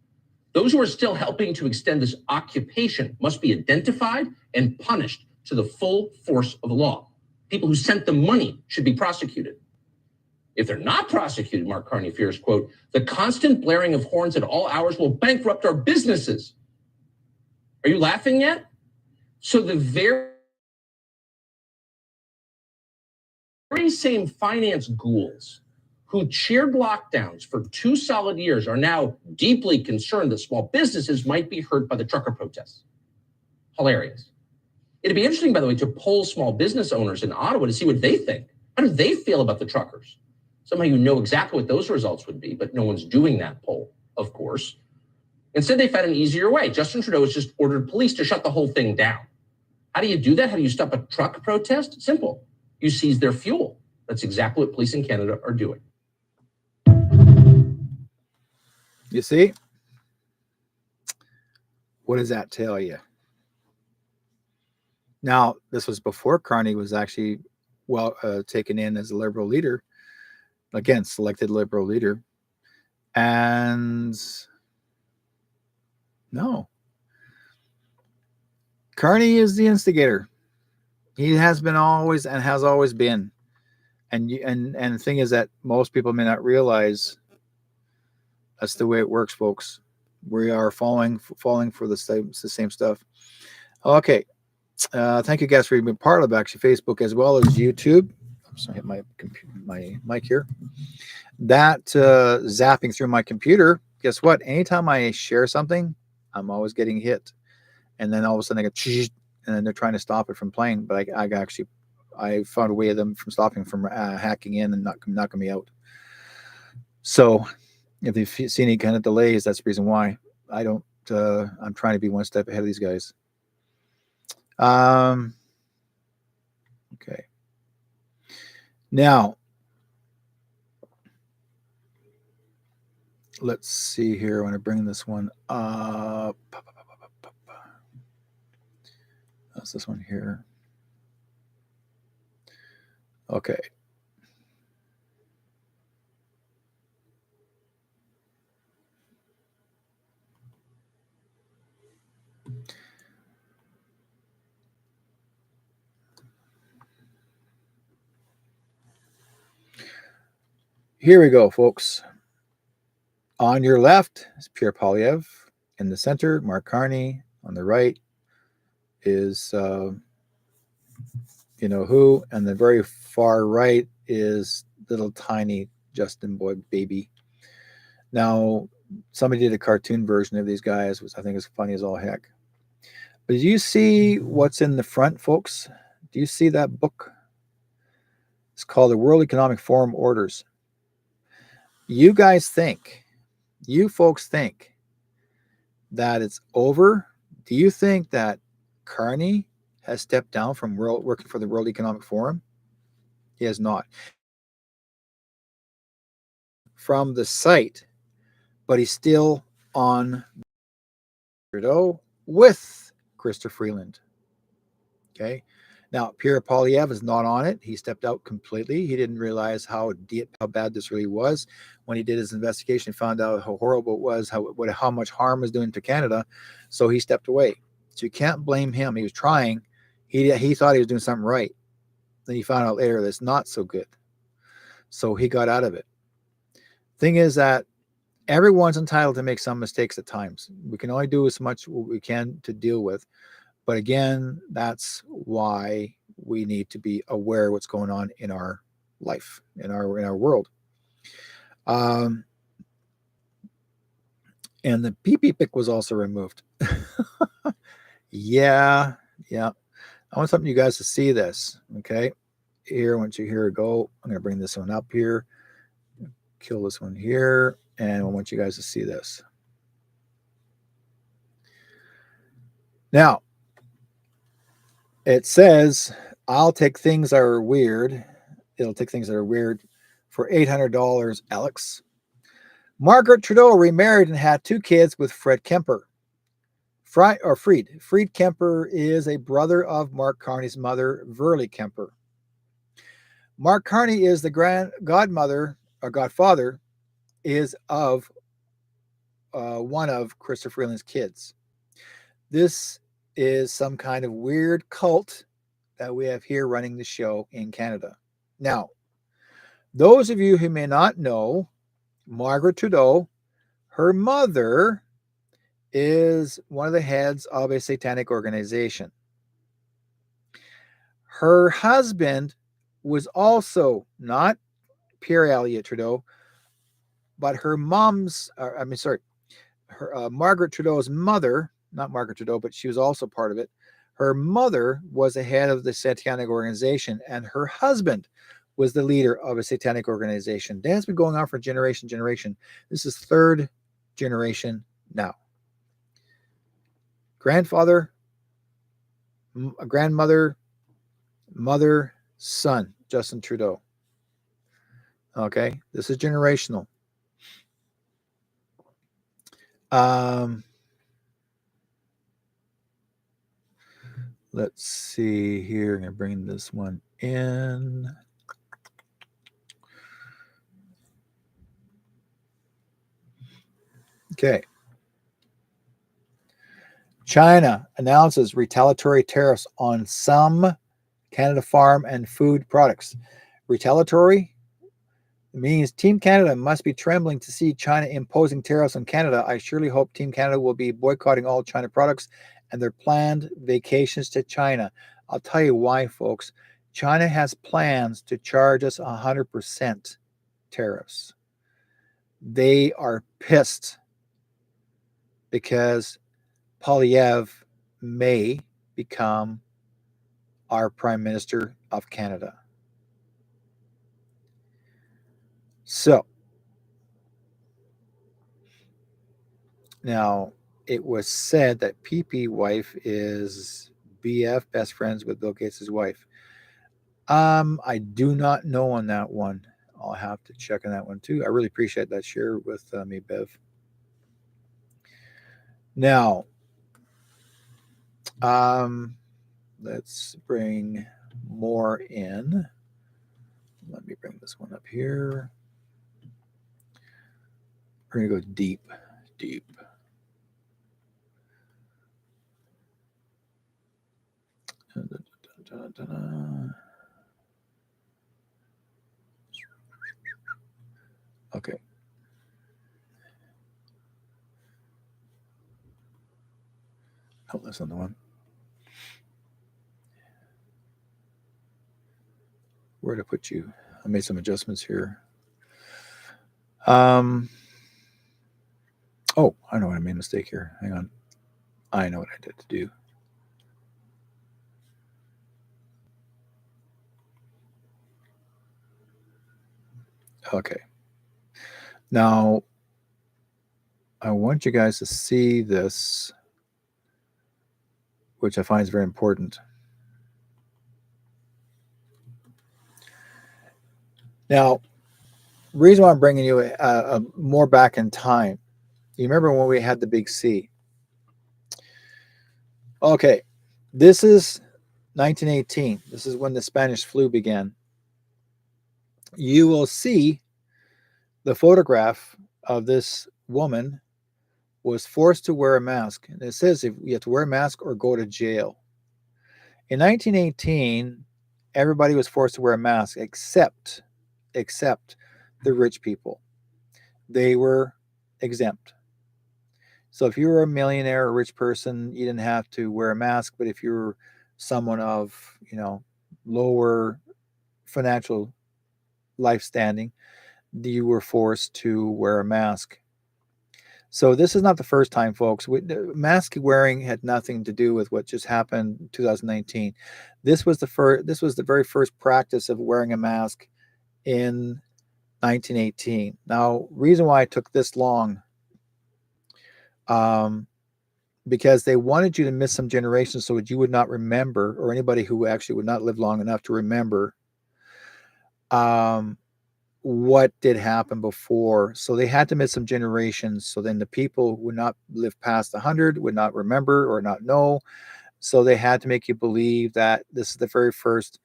"Those who are still helping to extend this occupation must be identified and punished to the full force of the law. People who sent them money should be prosecuted. If they're not prosecuted," Mark Carney fears, quote, "the constant blaring of horns at all hours will bankrupt our businesses." Are you laughing yet? So the very same finance ghouls who cheered lockdowns for 2 solid years are now deeply concerned that small businesses might be hurt by the trucker protests. Hilarious. It'd be interesting, by the way, to poll small business owners in Ottawa to see what they think. How do they feel about the truckers? Somehow you know exactly what those results would be, but no one's doing that poll, of course. Instead, they found an easier way. Justin Trudeau has just ordered police to shut the whole thing down. How do you do that? How do you stop a truck protest? Simple. You seize their fuel. That's exactly what police in Canada are doing. You see? What does that tell you? Now, this was before Carney was actually taken in as a Liberal leader. Again, selected Liberal leader. And no. Carney is the instigator. He has been always and has always been. And the thing is that most people may not realize that's the way it works, folks. We are falling for the same stuff. Okay. Thank you guys for being part of actually Facebook as well as YouTube. I'm sorry, hit my mic here. That zapping through my computer. Guess what? Anytime I share something, I'm always getting hit, and then all of a sudden I get, and then they're trying to stop it from playing. But I found a way of them from stopping from hacking in and knocking me out. So if they've seen any kind of delays, that's the reason why. I don't. I'm trying to be one step ahead of these guys. Okay. Now, let's see here. I want to bring this one up. That's this one here. Okay. Here we go, folks. On your left is Pierre Poilievre. In the center, Mark Carney. On the right is you know who, and the very far right is little tiny Justin Boy baby. Now, somebody did a cartoon version of these guys, which I think is funny as all heck. But do you see what's in the front, folks? Do you see that book? It's called the World Economic Forum Orders. You guys think, you folks think that it's over? Do you think that Carney has stepped down from working for the World Economic Forum? He has not. From the site, but he's still on Trudeau with Chrysler Freeland. Okay. Now, Pierre Poilievre is not on it. He stepped out completely. He didn't realize how bad this really was. When he did his investigation, he found out how horrible it was, how much harm it was doing to Canada. So he stepped away. So you can't blame him. He was trying. He thought he was doing something right. Then he found out later that it's not so good. So he got out of it. Thing is that everyone's entitled to make some mistakes at times. We can only do as much what we can to deal with. But again, that's why we need to be aware of what's going on in our life, in our world. And the PP pick was also removed. yeah. I want something you guys to see this. Okay. Here, once you hear it go, I'm going to bring this one up here. Kill this one here. And I want you guys to see this. Now, it says, I'll take things that are weird. It'll take things that are weird for $800, Alex. Margaret Trudeau remarried and had 2 kids with Fred Kemper. Fried Kemper is a brother of Mark Carney's mother, Verly Kemper. Mark Carney is the godfather is of one of Chrysler Freeland's kids. This is some kind of weird cult that we have here running the show in Canada. Now, those of you who may not know, Margaret Trudeau, her mother is one of the heads of a satanic organization. Her husband was also not Pierre Elliott Trudeau, but her Margaret Trudeau's mother, not Margaret Trudeau, but she was also part of it. Her mother was the head of the satanic organization, and her husband was the leader of a satanic organization. That's been going on for generation. This is 3rd generation now. Grandfather, grandmother, mother, son, Justin Trudeau. Okay, this is generational. Let's see here. I'm going to bring this one in. Okay. China announces retaliatory tariffs on some Canada farm and food products. Retaliatory means Team Canada must be trembling to see China imposing tariffs on Canada. I surely hope Team Canada will be boycotting all China products and their planned vacations to China. I'll tell you why, folks. China has plans to charge us 100% tariffs. They are pissed because Poilievre may become our Prime Minister of Canada. So, now it was said that PP wife is BF, best friends with Bill Gates' wife. I do not know on that one. I'll have to check on that one too. I really appreciate that share with me, Bev. Now, let's bring more in. Let me bring this one up here. We're going to go deep. Okay. Oh, that's not the one. Where to put you? I made some adjustments here. Oh, I know what I made a mistake here. Hang on. I know what I did to do. Okay. Now, I want you guys to see this, which I find is very important. Now, reason why I'm bringing you more back in time. You remember when we had the big C? Okay, this is 1918. This is when the Spanish flu began. You will see the photograph of this woman was forced to wear a mask. And it says if you have to wear a mask or go to jail. In 1918, everybody was forced to wear a mask except the rich people. They were exempt. So if you were a millionaire or a rich person, you didn't have to wear a mask. But if you were someone of, lower financial life standing, you were forced to wear a mask. So this is not the first time, folks. Mask wearing had nothing to do with what just happened in 2019. This was the very first practice of wearing a mask in 1918. Now, reason why it took this long, because they wanted you to miss some generations so that you would not remember, or anybody who actually would not live long enough to remember what did happen before. So they had to miss some generations. So then the people who would not live past 100 would not remember or not know. So they had to make you believe that this is the very first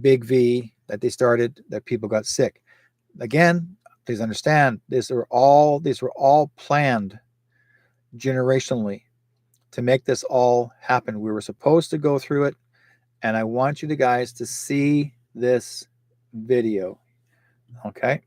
big V that they started, that people got sick. Again, please understand, these were all planned generationally to make this all happen. We were supposed to go through it, and I want you guys to see this video. Okay.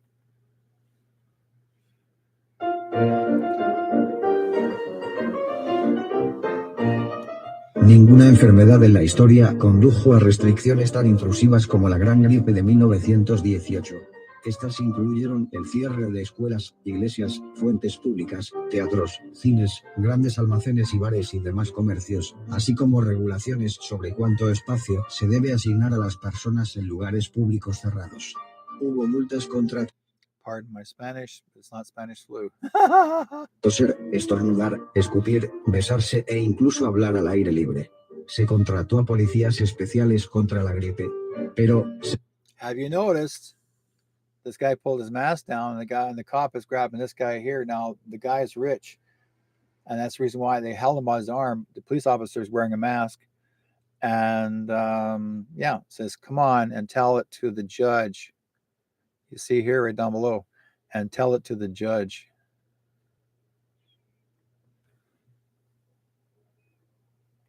Ninguna enfermedad en la historia condujo a restricciones tan intrusivas como la Gran Gripe de 1918. Estas incluyeron el cierre de escuelas, iglesias, fuentes públicas, teatros, cines, grandes almacenes y bares y demás comercios, así como regulaciones sobre cuánto espacio se debe asignar a las personas en lugares públicos cerrados. Hubo multas contra Pardon my Spanish, it's not Spanish flu. toser, estornudar, escupir, besarse e incluso hablar al aire libre. Se contrató a policías especiales contra la gripe, pero Have you noticed this guy pulled his mask down and the cop is grabbing this guy here? Now the guy is rich, and that's the reason why they held him by his arm. The police officer is wearing a mask, and says, "Come on and tell it to the judge." You see here right down below, and tell it to the judge.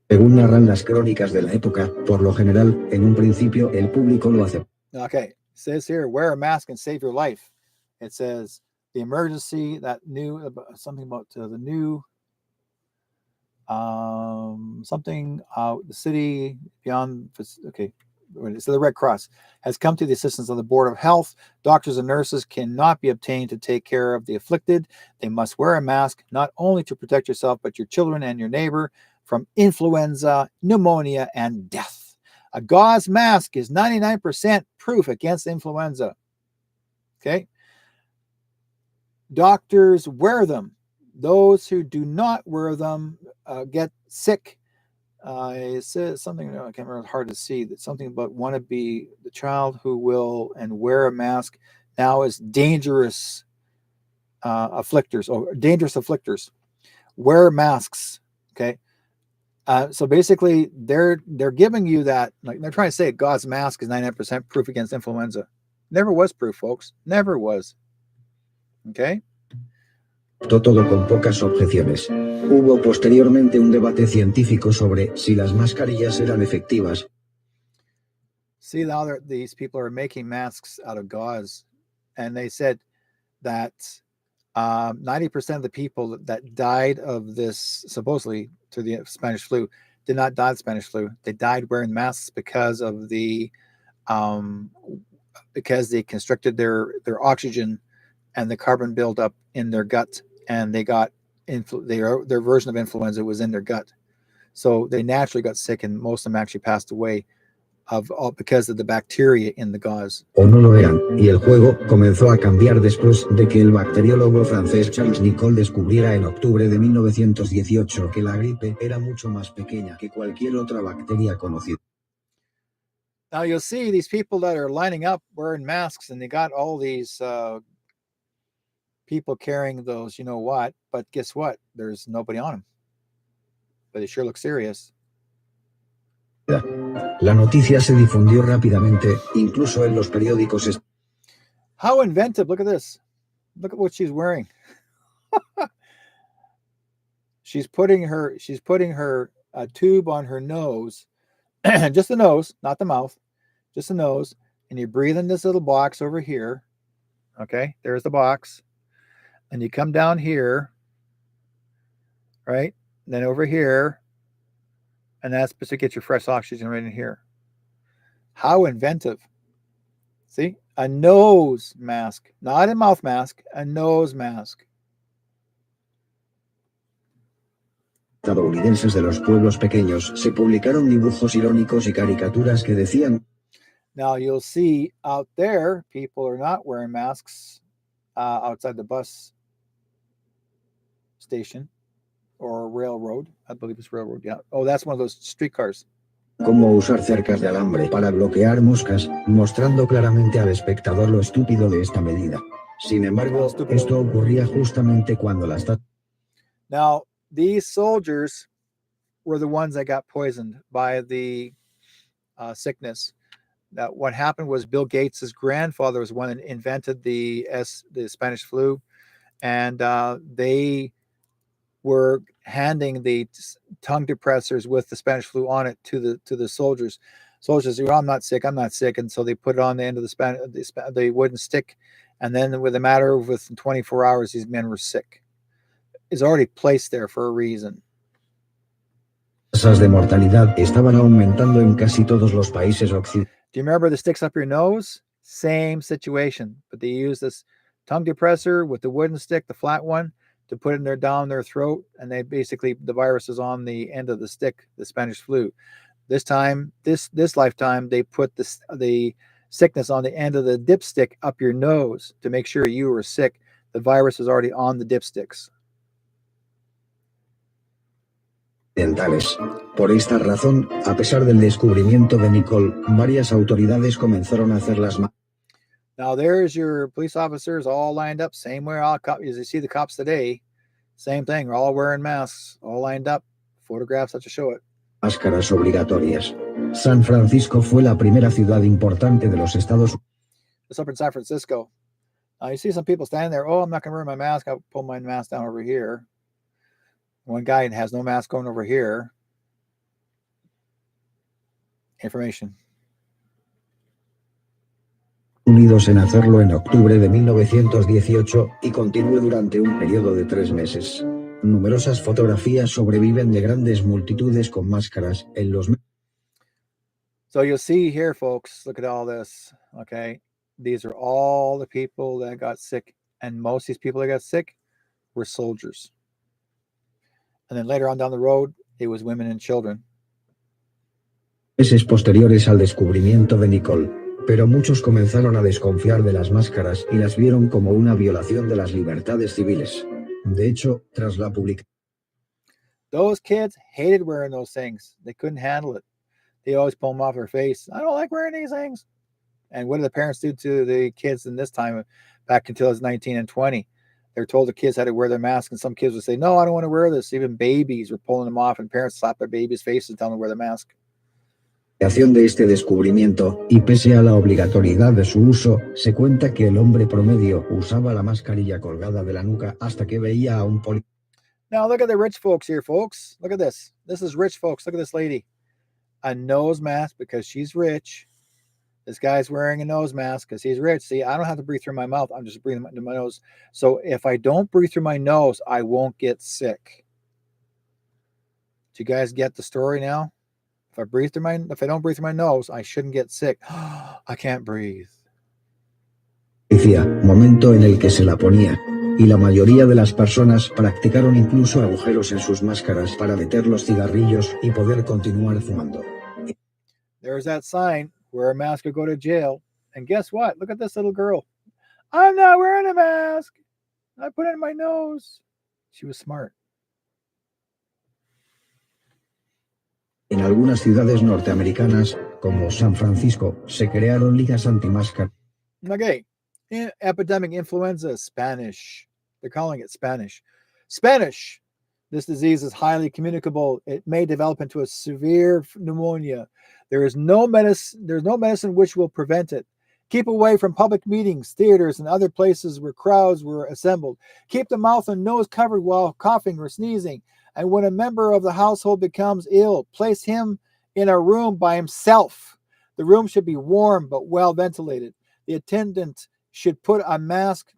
según narran las crónicas de la época, por lo general, en un principio el público lo aceptó. Okay, it says here, wear a mask and save your life. It says the emergency, that new, something about the new, something, the city beyond, okay, so the Red Cross has come to the assistance of the Board of Health. Doctors and nurses cannot be obtained to take care of the afflicted. They must wear a mask, not only to protect yourself, but your children and your neighbor from influenza, pneumonia, and death. A gauze mask is 99% proof against influenza. Okay. Doctors wear them. Those who do not wear them get sick It says something, I can't remember, it's hard to see, that something about want to be the child who will and wear a mask now is dangerous afflictors or dangerous afflictors. Wear masks. Okay. So basically they're giving you that, like they're trying to say God's mask is 99% proof against influenza. Never was proof, folks. Never was. Okay. Todo con pocas objeciones. Hubo posteriormente un debate científico sobre si las mascarillas eran efectivas. See, now these people are making masks out of gauze, and they said that 90% of the people that died of this, supposedly to the Spanish flu, did not die of Spanish flu. They died wearing masks because of the because they constricted their oxygen and the carbon buildup in their gut, and they got their version of influenza was in their gut, so they naturally got sick, and most of them actually passed away because of the bacteria in the gauze. O no lo eran, y el juego comenzó a cambiar después de que el bacteriólogo francés Charles Nicole descubriera en octubre de 1918 que la gripe era mucho más pequeña que cualquier otra bacteria conocida. Now you'll see these people that are lining up wearing masks, and they got all these people carrying those, you know what, but guess what? There's nobody on them. But they sure look serious. La noticia se difundió rápidamente, incluso en los periódicos. How inventive. Look at this. Look at what she's wearing. she's putting her tube on her nose, just the nose, not the mouth, just the nose, and you breathe in this little box over here. Okay, there's the box. And you come down here, right? And then over here, and that's supposed to get your fresh oxygen right in here. How inventive. See? A nose mask, not a mouth mask, a nose mask. Estadounidenses de los pueblos pequeños se publicaron dibujos irónicos y caricaturas que decían. Now you'll see out there, people are not wearing masks outside the bus station or railroad. I believe it's railroad, yeah. Oh, that's one of those streetcars. Cómo usar cercas de alambre para bloquear moscas, mostrando claramente al espectador lo estúpido de esta medida. Sin embargo, esto ocurría justamente cuando las... Now, these soldiers were the ones that got poisoned by the sickness. That what happened was Bill Gates's grandfather was one that invented the Spanish flu, and they were handing the tongue depressors with the Spanish flu on it to the soldiers. Soldiers say, "I'm not sick, and so they put it on the end of the wooden stick, and then with a matter of within 24 hours, these men were sick. It's already placed there for a reason. Tasas de mortalidad estaban aumentando en casi todos los países occidentales. Do you remember the sticks up your nose? Same situation, but they use this tongue depressor with the wooden stick, the flat one, to put it down their throat, and they basically, the virus is on the end of the stick, the Spanish flu. This time, this lifetime, they put the sickness on the end of the dipstick up your nose to make sure you were sick. The virus is already on the dipsticks. Por esta razón, a pesar del descubrimiento de Nicole, varias autoridades comenzaron a hacer las Now there's your police officers all lined up, same way all cops, as you see the cops today, same thing, they're all wearing masks, all lined up, photographs that to show it. Máscaras obligatorias. San Francisco fue la primera ciudad importante de los Estados Unidos. It's up in San Francisco. You see some people standing there, oh, I'm not going to wear my mask, I'll pull my mask down over here. One guy has no mask going over here. Information. Unidos en hacerlo en octubre de 1918 y continuó durante un periodo de 3 meses. Numerosas fotografías sobreviven de grandes multitudes con máscaras en los... So you'll see here, folks, look at all this, okay? These are all the people that got sick, and most of these people that got sick were soldiers. And then later on down the road, it was women and children. Meses posteriores al descubrimiento de Nicole, pero muchos comenzaron a desconfiar de las máscaras y las vieron como una violación de las libertades civiles. De hecho, tras la publicación... Those kids hated wearing those things. They couldn't handle it. They always pull them off their face. I don't like wearing these things. And what did the parents do to the kids in this time, back in 2019 and 20? They're told the kids had to wear their mask, and some kids would say, "No, I don't want to wear this." Even babies were pulling them off, and parents slapped their babies' faces and tell them to wear the mask. Creación de este descubrimiento, y pese a la obligatoriedad de su uso, se cuenta que el hombre promedio usaba la mascarilla colgada de la nuca hasta que veía a un policía. Now look at the rich folks here, folks. Look at this. This is rich folks. Look at this lady. A nose mask because she's rich. This guy's wearing a nose mask because he's rich. See, I don't have to breathe through my mouth. I'm just breathing into my nose. So if I don't breathe through my nose, I won't get sick. Do you guys get the story now? If I don't breathe through my nose, I shouldn't get sick. I can't breathe. Momento en el que se la ponía. Y la mayoría de las personas practicaron incluso agujeros en sus máscaras para meter los cigarrillos y poder continuar fumando. There's that sign, wear a mask or go to jail. And guess what? Look at this little girl. I'm not wearing a mask. I put it in my nose. She was smart. En algunas ciudades norteamericanas, como San Francisco, se crearon ligas antimáscara. Okay. Epidemic influenza, Spanish. They're calling it Spanish. Spanish. This disease is highly communicable. It may develop into a severe pneumonia. There's no medicine which will prevent it. Keep away from public meetings, theaters, and other places where crowds were assembled. Keep the mouth and nose covered while coughing or sneezing. And when a member of the household becomes ill, place him in a room by himself. The room should be warm but well ventilated. The attendant should put a mask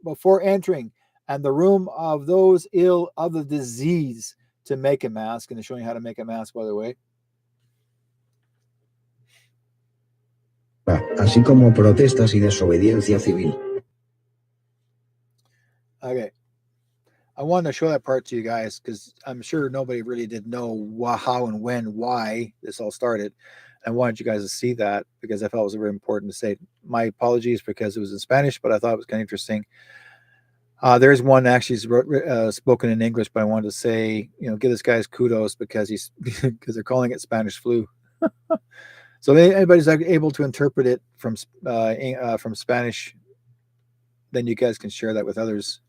before entering, and the room of those ill of the disease to make a mask. And they're showing you how to make a mask, by the way. Así como protestas y desobediencia civil. Okay. I wanted to show that part to you guys because I'm sure nobody really did know how and when, why this all started. I wanted you guys to see that because I felt it was very important to say. My apologies because it was in Spanish, but I thought it was kind of interesting. There's one actually spoken in English, but I wanted to say, give this guy's kudos because because they're calling it Spanish flu. So if anybody's able to interpret it from Spanish, then you guys can share that with others.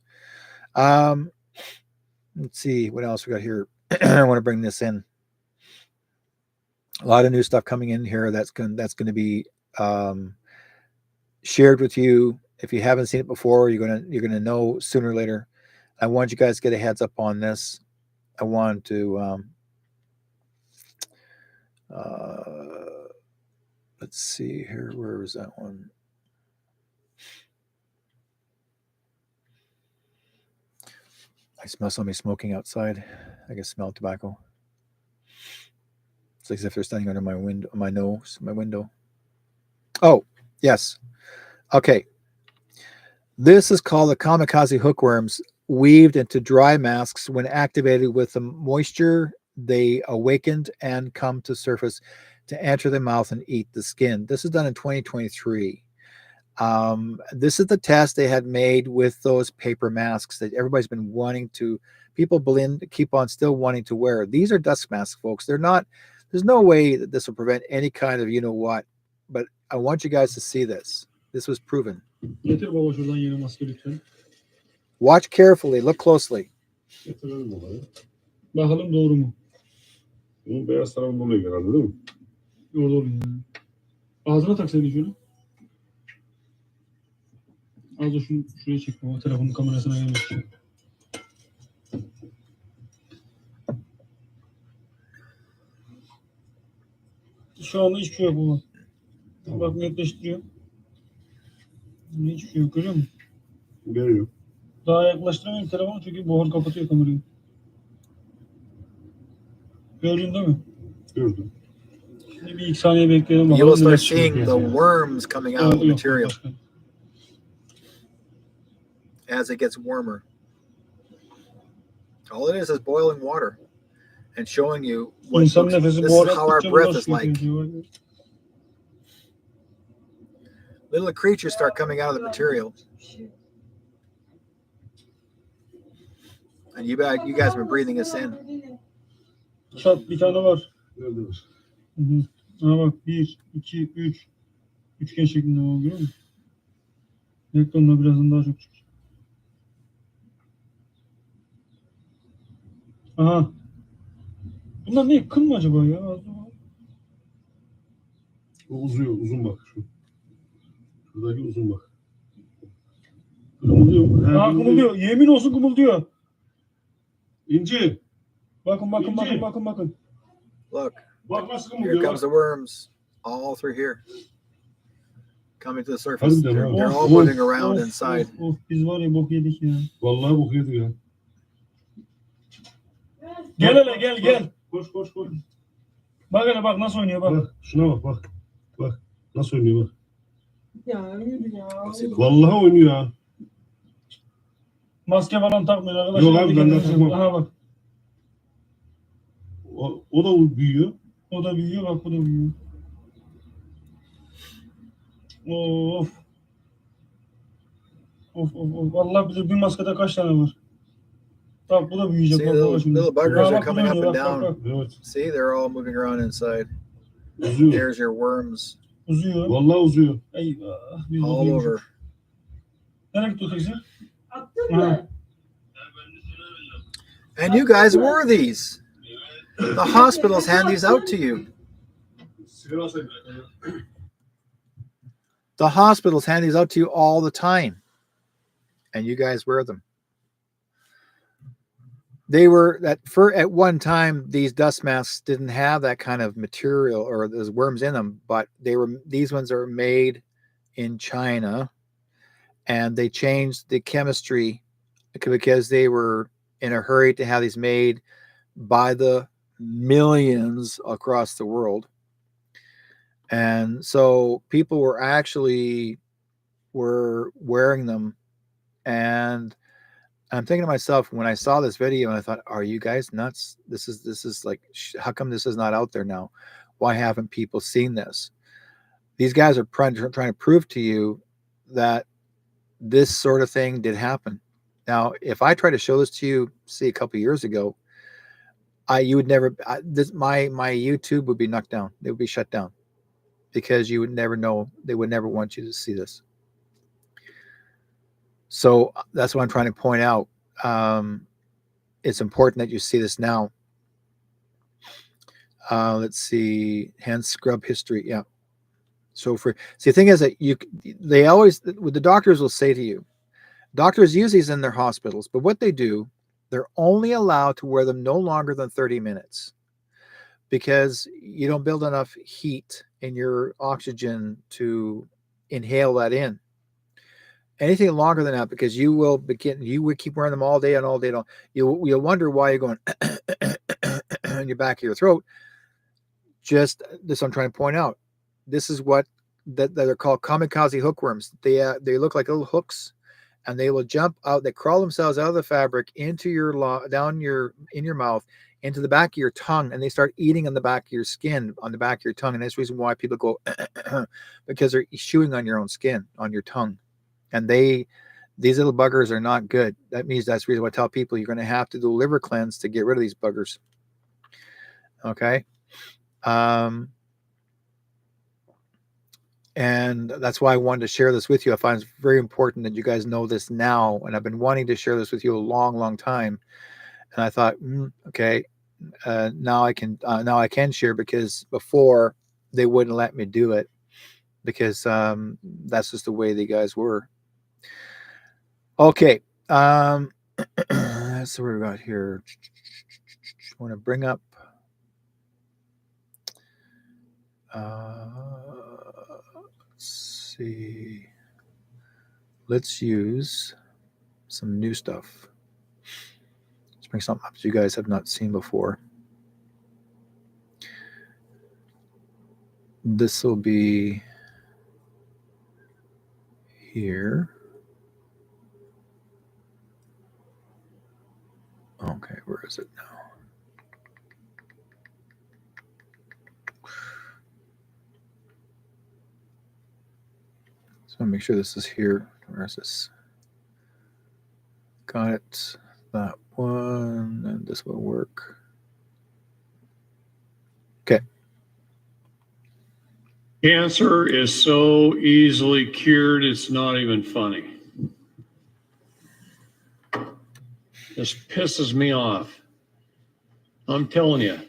Let's see what else we got here. I want to bring this in. A lot of new stuff coming in here that's going to be shared with you. If you haven't seen it before, you're gonna know sooner or later. I want you guys to get a heads up on this. I want to let's see here. Where was that one? I smell somebody smoking outside. I can smell tobacco. It's like as if they're standing under my window, my window. Oh, yes. Okay. This is called the kamikaze hookworms, weaved into dry masks. When activated with the moisture, they awakened and come to surface to enter the mouth and eat the skin. This is done in 2023. This is the test they had made with those paper masks that everybody's been wanting to, people keep on still wanting to wear. These are dust masks, folks. They're not, there's no way that this will prevent any kind of, what, but I want you guys to see this. This was proven. Getir baba şuradan yeni maske lütfen. Watch carefully, look closely. Getirelim babayı. Bakalım doğru mu? Bunun beyaz tarafı oluyor herhalde değil mi? Orada oluyor yani. Ağzına taksaydın şunu. Az da şunu şuraya çek baba. Telefonun kamerasına gelmiş. Şu anda hiçbir şey yok baba. Bak netleştiriyor. Hiçbir şey yok, görüyor musun? Görüyorum. Daha yaklaştıramıyorum telefonu çünkü buhar kapatıyor kamerayı. Gördün değil mi? Gördüm. Şimdi bir iki saniye bekleyelim You bakalım. will neler start çıkıyor. seeing the worms coming out of the Yok, material başka. as it gets warmer. All it is boiling water and showing you what İnsan looks, nefesi this buhar is how our yaptıkça breath bunlar is like. çıkıyor. Little creatures start coming out of the material. And you guys have been breathing us in. Çat bir tane var. Nerede var? Hı hı. Ha bak 1, 2, 3. Üçgen şeklinde var görüyor musun? Reklamda birazdan daha çok çıkıyor. Aha. Bunlar ne? Kıl mı acaba ya? O uzuyor, uzun bak şu. Şuradaki uzun bak. Kımıldıyor. Aha kımıldıyor. Yemin olsun kımıldıyor. İnci. Bakın bakın İnci. bakın bakın bakın. Look, Bak nasıl here kımıldıyor comes bak. the worms, all through here, coming to the surface. Harbiden They're, ha. they're all Of, moving around Of, inside. of. Biz var ya bok yedik ya. Vallahi bok yedi ya. Gel hele gel gel. Koş koş koş. Bak hele bak nasıl oynuyor bak. Bak şuna bak bak. Bak nasıl oynuyor bak. Ya öyle ya. Vallahi oynuyor ha. Maske falan takmayın arkadaşlar. Yok abi, ben de takmam. Aha bak. O da büyüyor. O da büyüyor bak bu da büyüyor. Of. Of. Vallahi bilir bir maskede kaç tane var. Bak bu da büyüyecek. See, Bak, little, bak şimdi. little buggers Ha, are bak, bu coming up dönüyor, and bak, down. bak. Evet. See, they're all moving around inside. Uzuyor. There's your worms Uzuyor. Vallahi uzuyor. Eyvah. Biz all bakıyoruz. over. Nereye gitti o taksi? Attın Aha. mı? And you guys wore these. The hospitals hand these out to you. Sigara sen. The hospitals hand these out to you all the time. And you guys wear them. They were at one time, these dust masks didn't have that kind of material or those worms in them, but these ones are made in China, and they changed the chemistry because they were in a hurry to have these made by the millions across the world. And so people were wearing them, and I'm thinking to myself when I saw this video, and I thought, "Are you guys nuts? This is like, how come this is not out there now? Why haven't people seen this?" These guys are trying to prove to you that this sort of thing did happen. Now, if I try to show this to you, see, a couple of years ago, you would never. My YouTube would be knocked down. It would be shut down because you would never know. They would never want you to see this. So that's what I'm trying to point out. It's important that you see this now. Let's see, hand scrub history. Yeah. So the thing is that the doctors will say to you, doctors use these in their hospitals, but what they do, they're only allowed to wear them no longer than 30 minutes because you don't build enough heat in your oxygen to inhale that in. Anything longer than that, because you would keep wearing them all day and all day long. You'll wonder why you're going in your back of your throat. Just this, I'm trying to point out. This is what that they're called kamikaze hookworms. They look like little hooks, and they will jump out. They crawl themselves out of the fabric into in your mouth, into the back of your tongue, and they start eating on the back of your skin, on the back of your tongue. And that's the reason why people go because they're chewing on your own skin, on your tongue. And these little buggers are not good. That means that's the reason why I tell people you're going to have to do a liver cleanse to get rid of these buggers. Okay. And that's why I wanted to share this with you. I find it's very important that you guys know this now. And I've been wanting to share this with you a long, long time. And I thought, okay, now I can share, because before they wouldn't let me do it because that's just the way the guys were. Okay. So what we got here? I want to bring up let's see. Let's use some new stuff. Let's bring something up that you guys have not seen before. This will be here. Okay, where is it now? So make sure this is here. Where is this? Got it. that one, and this will work. Okay. Cancer is so easily cured, it's not even funny. This pisses me off. I'm telling you.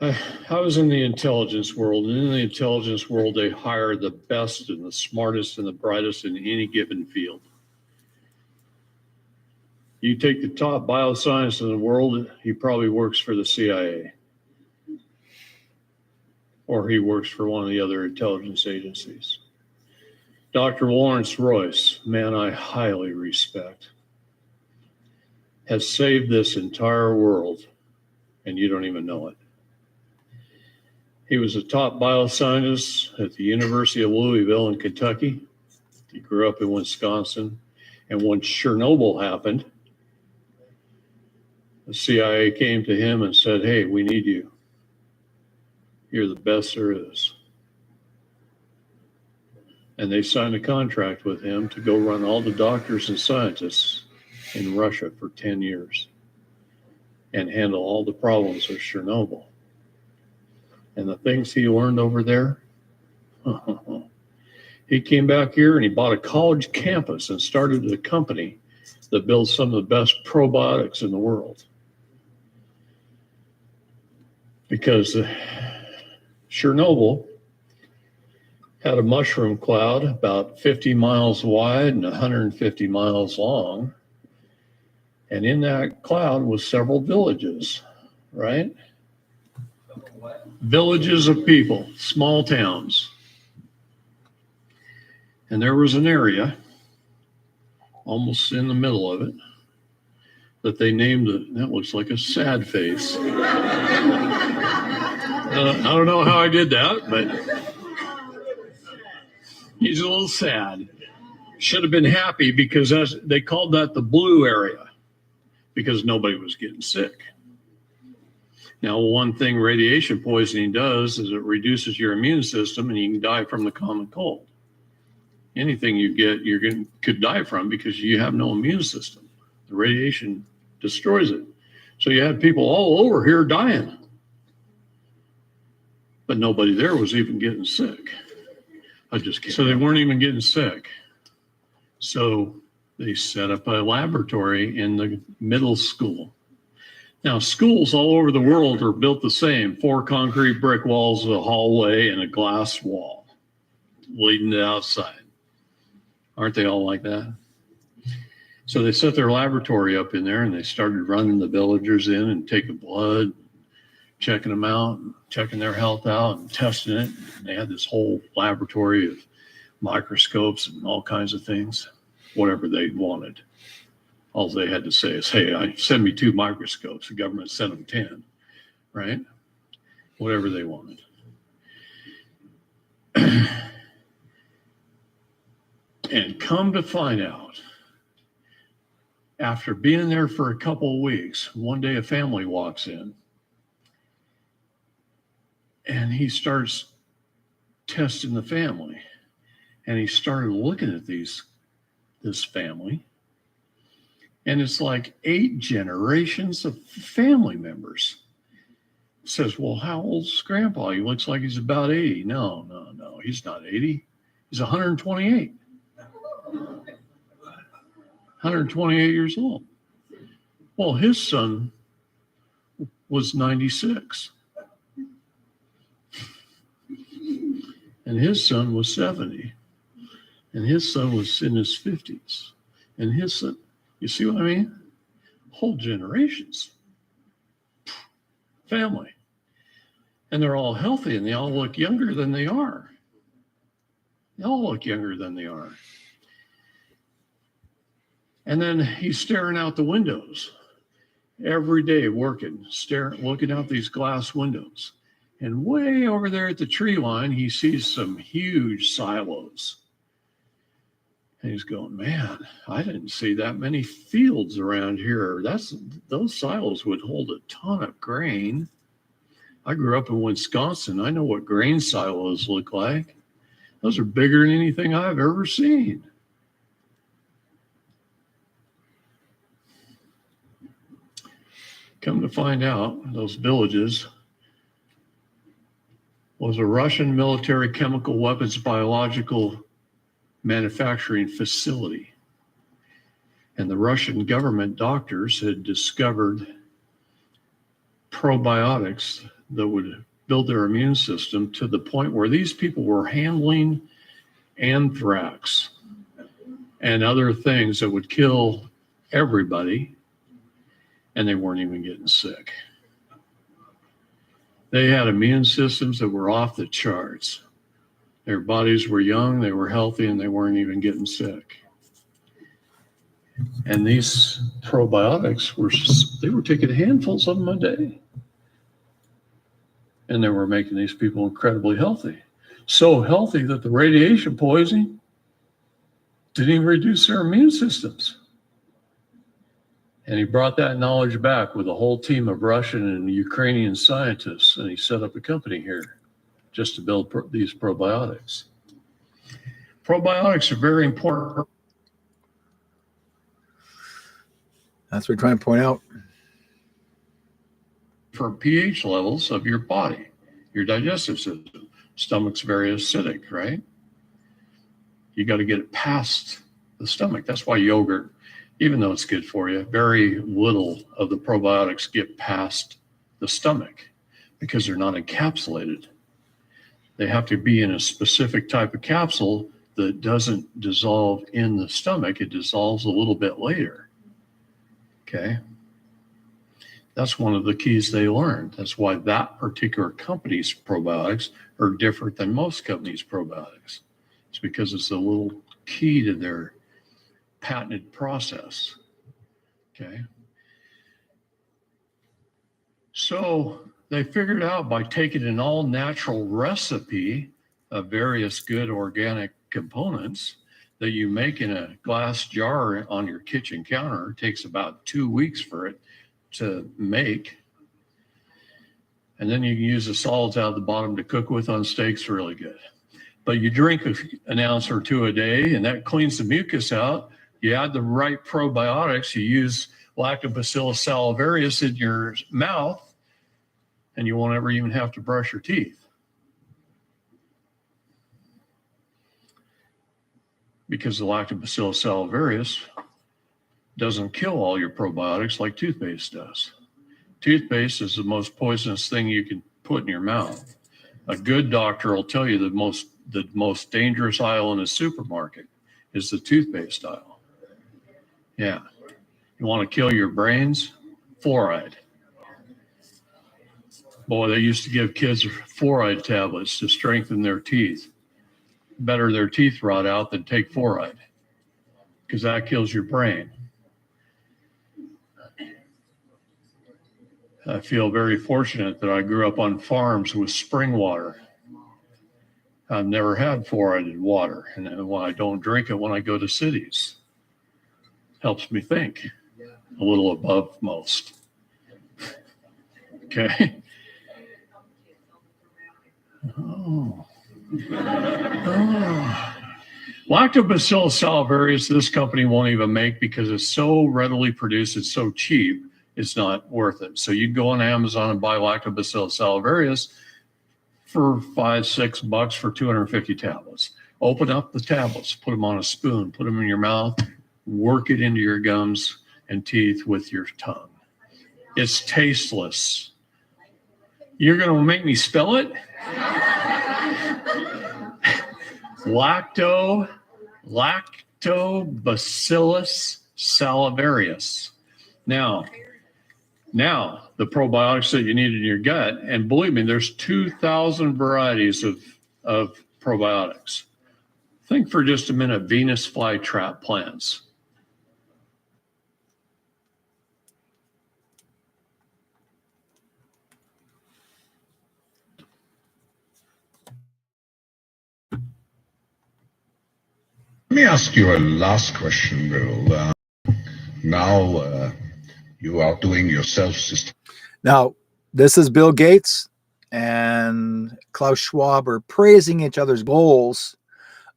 I was in the intelligence world, and in the intelligence world, they hire the best and the smartest and the brightest in any given field. You take the top bioscientist in the world, he probably works for the CIA. Or he works for one of the other intelligence agencies. Dr. Lawrence Royce, man I highly respect, has saved this entire world, and you don't even know it. He was a top bioscientist at the University of Louisville in Kentucky. He grew up in Wisconsin. And when Chernobyl happened, the CIA came to him and said, hey, we need you. You're the best there is. And they signed a contract with him to go run all the doctors and scientists in Russia for 10 years and handle all the problems of Chernobyl. And the things he learned over there, he came back here and he bought a college campus and started a company that builds some of the best probiotics in the world. Because Chernobyl had a mushroom cloud about 50 miles wide and 150 miles long. And in that cloud was several villages, right? Villages of people, small towns. And there was an area, almost in the middle of it, that they named it, that looks like a sad face. I don't know how I did that, but he's a little sad. Should have been happy because they called that the blue area because nobody was getting sick. Now, one thing radiation poisoning does is it reduces your immune system and you can die from the common cold. Anything you get, could die from because you have no immune system. The radiation destroys it. So you had people all over here dying. But nobody there was even getting sick. So they weren't even getting sick. So they set up a laboratory in the middle school. Now, schools all over the world are built the same. 4 concrete brick walls, a hallway, and a glass wall leading to outside. Aren't they all like that? So they set their laboratory up in there and they started running the villagers in and taking blood, checking them out, checking their health out and testing it. And they had this whole laboratory of microscopes and all kinds of things, whatever they wanted. All they had to say is, hey, send me 2 microscopes. The government sent them 10, right? Whatever they wanted. And come to find out, after being there for a couple of weeks, one day a family walks in and he starts testing the family. And he started looking at this family. And it's like 8 generations of family members. Says, well, how old's Grandpa? He looks like he's about 80. No, he's not 80. He's 128. 128 years old. Well, his son was 96. And his son was 70. And his son was in his 50s. And his son, you see what I mean? Whole generations. Family. And they're all healthy and they all look younger than they are. They all look younger than they are. And then he's staring out the windows every day working, looking out these glass windows. And way over there at the tree line, he sees some huge silos. And he's going, man, I didn't see that many fields around here. Those silos would hold a ton of grain. I grew up in Wisconsin. I know what grain silos look like. Those are bigger than anything I've ever seen. Come to find out, those villages was a Russian military chemical weapons biological manufacturing facility. And the Russian government doctors had discovered probiotics that would build their immune system to the point where these people were handling anthrax and other things that would kill everybody, and they weren't even getting sick. They had immune systems that were off the charts. Their bodies were young, they were healthy, and they weren't even getting sick. And these probiotics they were taking handfuls of them a day. And they were making these people incredibly healthy. So healthy that the radiation poisoning didn't even reduce their immune systems. And he brought that knowledge back with a whole team of Russian and Ukrainian scientists, and he set up a company here just to build these probiotics. Probiotics are very important. That's what we're trying to point out. For pH levels of your body, your digestive system. Stomach's very acidic, right? You got to get it past the stomach. That's why yogurt, even though it's good for you, very little of the probiotics get past the stomach because they're not encapsulated. They have to be in a specific type of capsule that doesn't dissolve in the stomach. It dissolves a little bit later. Okay. That's one of the keys they learned. That's why that particular company's probiotics are different than most companies' probiotics. It's because it's a little key to their patented process. Okay. So they figured out by taking an all natural recipe of various good organic components that you make in a glass jar on your kitchen counter. It takes about 2 weeks for it to make. And then you can use the solids out of the bottom to cook with on steaks really good. But you drink an ounce or two a day, and that cleans the mucus out. You add the right probiotics, you use Lactobacillus salivarius in your mouth, and you won't ever even have to brush your teeth. Because the Lactobacillus salivarius doesn't kill all your probiotics like toothpaste does. Toothpaste is the most poisonous thing you can put in your mouth. A good doctor will tell you the most dangerous aisle in a supermarket is the toothpaste aisle. Yeah. You want to kill your brains? Fluoride. Boy, they used to give kids fluoride tablets to strengthen their teeth. Better their teeth rot out than take fluoride, because that kills your brain. I feel very fortunate that I grew up on farms with spring water. I've never had fluoridated water, and when I don't drink it when I go to cities, helps me think a little above most. Okay. Oh. Lactobacillus salivarius, this company won't even make because it's so readily produced, it's so cheap, it's not worth it. So you can go on Amazon and buy Lactobacillus salivarius for $5-6 for 250 tablets. Open up the tablets, put them on a spoon, put them in your mouth, work it into your gums and teeth with your tongue. It's tasteless. You're going to make me spell it? Lactobacillus salivarius. Now, the probiotics that you need in your gut, and believe me, there's 2,000 varieties of probiotics. Think for just a minute, Venus flytrap plants. Let me ask you a last question, Bill. Now you are doing your self-system. Now, this is Bill Gates and Klaus Schwab are praising each other's goals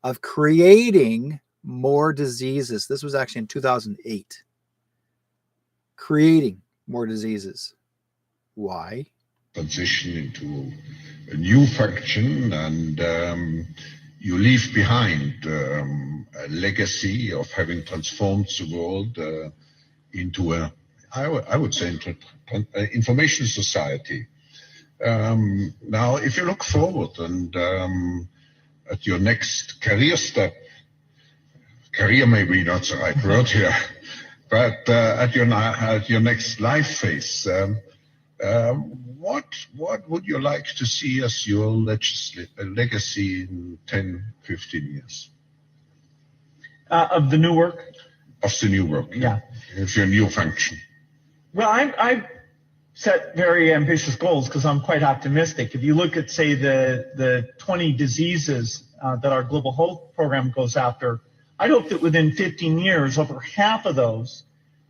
of creating more diseases. This was actually in 2008. Creating more diseases. Why? Transition into a new faction, and you leave behind a legacy of having transformed the world into I would say, information society. Now, if you look forward and at your next career step, career may be not the right word here, but at your next life phase, what would you like to see as your legacy in 10, 15 years? Of the new work? Of the new work, Yeah. Of your new function. Well, I set very ambitious goals because I'm quite optimistic. If you look at, say, the 20 diseases that our global health program goes after, I'd hope that within 15 years, over half of those,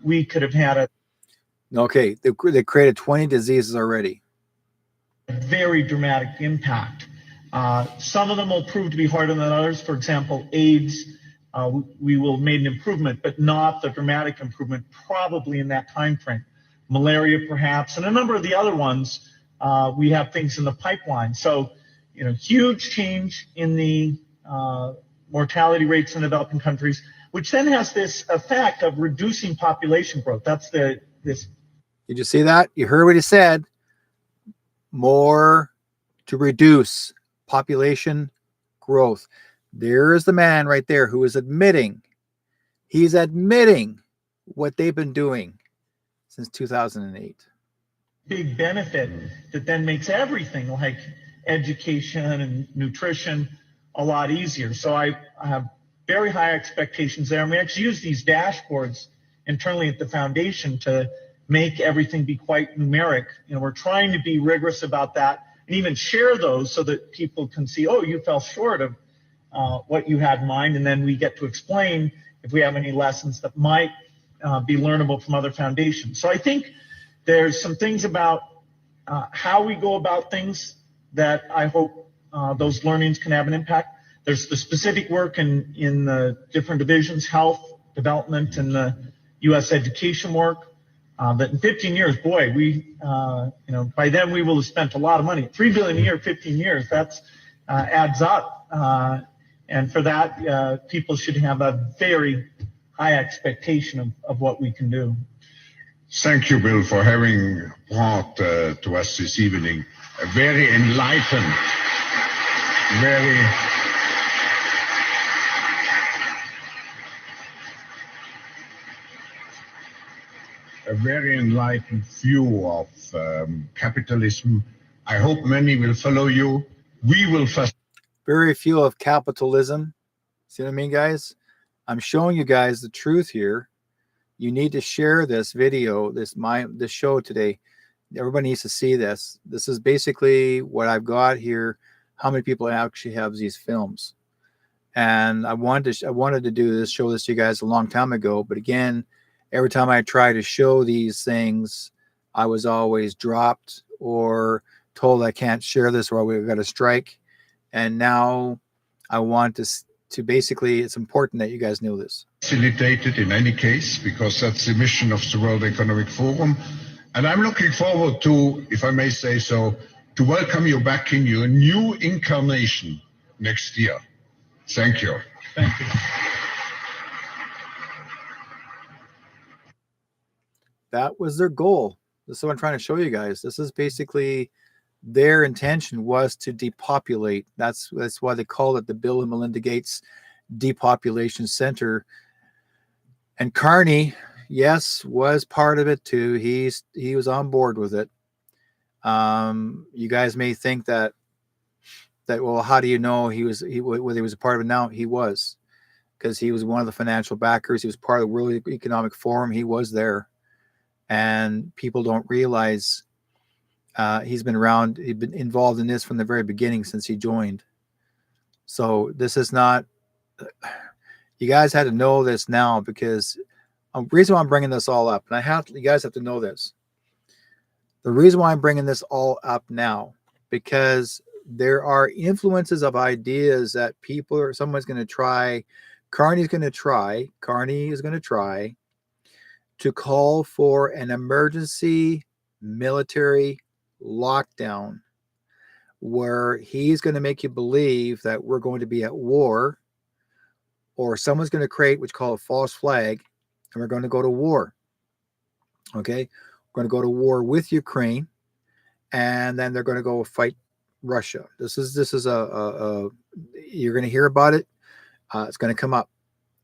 we could have had a Okay, they created 20 diseases already. very dramatic impact. Some of them will prove to be harder than others. For example, AIDS, we will have made an improvement, but not the dramatic improvement probably in that time frame. Malaria, perhaps, and a number of the other ones, we have things in the pipeline. So, huge change in the mortality rates in developing countries, which then has this effect of reducing population growth. That's this. Did you see that? You heard what he said. More to reduce population growth. There is the man right there who is admitting. He's admitting what they've been doing since 2008. Big benefit that then makes everything like education and nutrition a lot easier. So I have very high expectations there. And we actually use these dashboards internally at the foundation to make everything be quite numeric. We're trying to be rigorous about that and even share those so that people can see, oh, you fell short of what you had in mind. And then we get to explain if we have any lessons that might be learnable from other foundations. So I think there's some things about how we go about things that I hope those learnings can have an impact. There's the specific work in the different divisions, health, development, and the U.S. education work. That in 15 years, boy, we, by then we will have spent a lot of money. $3 billion a year, 15 years, that's adds up. And for that, people should have a very high expectation of what we can do. Thank you, Bill, for having brought to us this evening a very enlightened, very enlightened view of capitalism. I hope many will follow you. We will first. Very few of capitalism. See what I mean, guys? I'm showing you guys the truth here. You need to share this video, this show today. Everybody needs to see this. This is basically what I've got here. How many people actually have these films? And I wanted to do this, show this to you guys a long time ago. But again, every time I try to show these things, I was always dropped or told I can't share this or we got a strike. And now I want to basically, it's important that you guys know this. Facilitated in any case, because that's the mission of the World Economic Forum. And I'm looking forward to, if I may say so, to welcome you back in your new incarnation next year. Thank you. Thank you. That was their goal. This is what I'm trying to show you guys. This is basically their intention was to depopulate. That's why they call it the Bill and Melinda Gates Depopulation Center. And Carney, yes, was part of it too. He was on board with it. You guys may think that well, how do you know whether he was a part of it now? He was, because he was one of the financial backers. He was part of the World Economic Forum. He was there, and people don't realize he's been around. He's been involved in this from the very beginning since he joined. So this is not. You guys had to know this now, because the reason why I'm bringing this all up, and you guys have to know this. The reason why I'm bringing this all up now, because there are influences of ideas that people or someone's going to try. Carney is going to try to call for an emergency military lockdown where he's going to make you believe that we're going to be at war, or someone's going to create what's called a false flag, and we're going to go to war. Okay? We're going to go to war with Ukraine, and then they're going to go fight Russia. This is a you're going to hear about it. It's going to come up.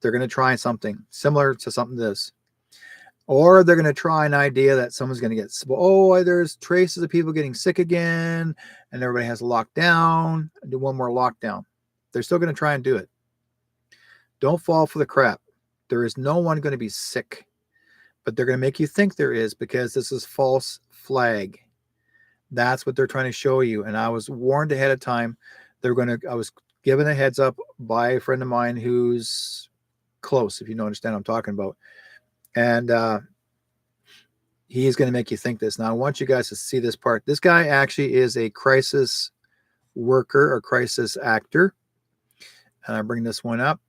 They're going to try something similar to something this. Or they're going to try an idea that someone's going to get, there's traces of people getting sick again, and everybody has a lockdown. Do one more lockdown. They're still going to try and do it. Don't fall for the crap. There is no one going to be sick, but they're going to make you think there is, because this is false flag. That's what they're trying to show you. And I was warned ahead of time. I was given a heads up by a friend of mine who's close, if you don't understand what I'm talking about. And he is going to make you think this. Now, I want you guys to see this part. This guy actually is a crisis worker or crisis actor. And I bring this one up.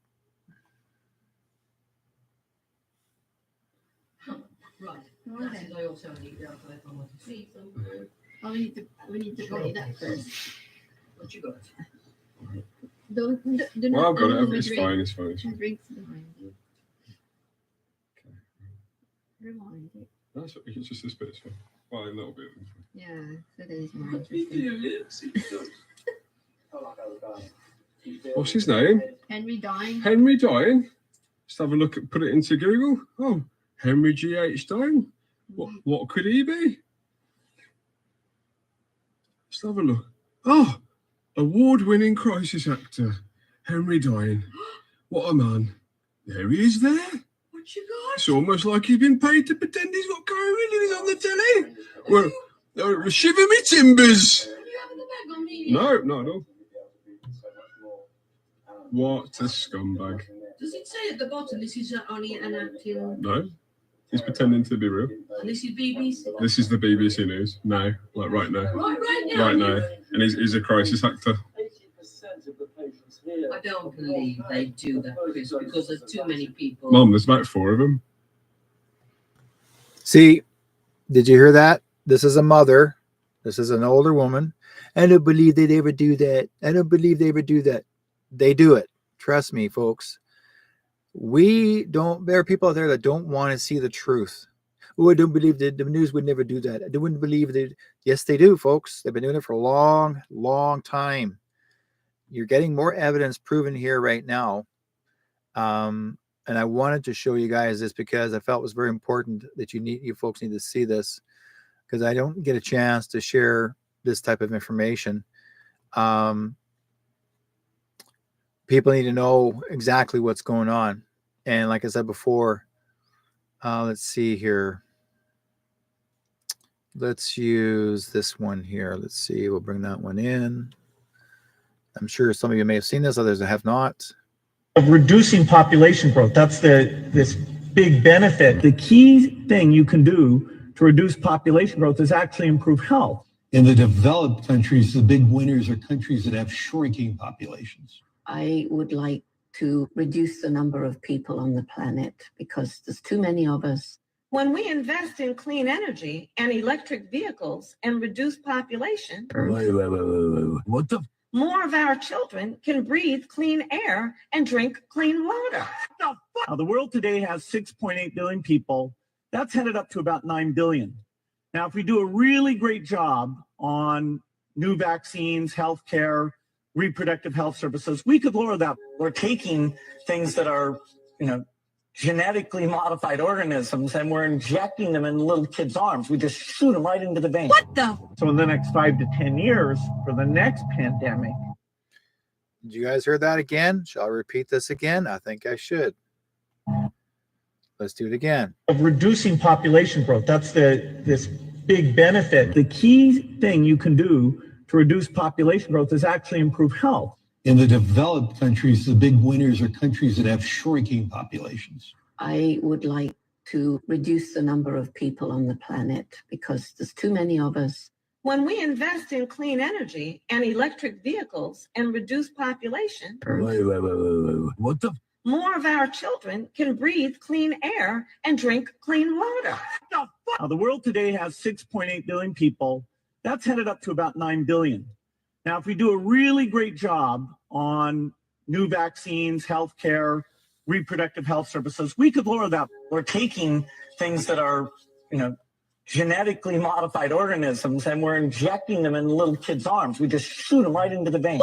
Right. I also need that. I want to see some. Oh, we need to play that first. What you got? Don't well, I've got it. It's fine. It's fine. Drinks behind you. Rewind it. That's it's just this bit. It's fine. Well, a little bit. Yeah, so there's more interesting. What's his name? Henry Dine. Henry Dine. Let's have a look at. Put it into Google. Oh, Henry G.H. Dine. What could he be? Let's have a look. Oh, award-winning crisis actor, Henry Dine. What a man. There he is there. What you got? It's almost like he's been paid to pretend he's got COVID and he's on the telly. Well, shiver me timbers. You having the bag on me? No, not at all. What a scumbag. Does it say at the bottom this is only an acting? No, he's pretending to be real. And this is BBC? This is the BBC News now, like right now. Right now? Right now. And he's a crisis actor. I don't believe they do that, Chris, because there's too many people. Mum, there's about 4 of them. See, did you hear that? This is a mother. This is an older woman. I don't believe they'd ever do that. I don't believe they ever do that. They do it. Trust me, folks. There are people out there that don't want to see the truth. Oh, I don't believe that the news would never do that. I wouldn't believe that. Yes, they do, folks. They've been doing it for a long, long time. You're getting more evidence proven here right now. And I wanted to show you guys this because I felt it was very important that you folks need to see this, because I don't get a chance to share this type of information. People need to know exactly what's going on. And like I said before, let's see here. Let's use this one here. Let's see. We'll bring that one in. I'm sure some of you may have seen this, others have not. Of reducing population growth, that's this big benefit. The key thing you can do to reduce population growth is actually improve health. In the developed countries, the big winners are countries that have shrinking populations. I would like to reduce the number of people on the planet because there's too many of us. When we invest in clean energy and electric vehicles and reduce population, What the? more of our children can breathe clean air and drink clean water. Now, the world today has 6.8 billion people. That's headed up to about 9 billion. Now, if we do a really great job on new vaccines, healthcare, reproductive health services, we could lower that. We're taking things that are, genetically modified organisms, and we're injecting them in little kids' arms. We just shoot them right into the vein. What the? So in the next 5 to 10 years, for the next pandemic. Did you guys hear that again? Shall I repeat this again? I think I should. Let's do it again. Of reducing population growth, that's this big benefit. The key thing you can do to reduce population growth is actually improve health. In the developed countries, the big winners are countries that have shrinking populations. I would like to reduce the number of people on the planet because there's too many of us. When we invest in clean energy and electric vehicles and reduce population, What the? more of our children can breathe clean air and drink clean water. The world today has 6.8 billion people. That's headed up to about 9 billion. Now, if we do a really great job on new vaccines, healthcare, reproductive health services, we could lower that. We're taking things that are, genetically modified organisms and we're injecting them in little kids' arms. We just shoot them right into the vein.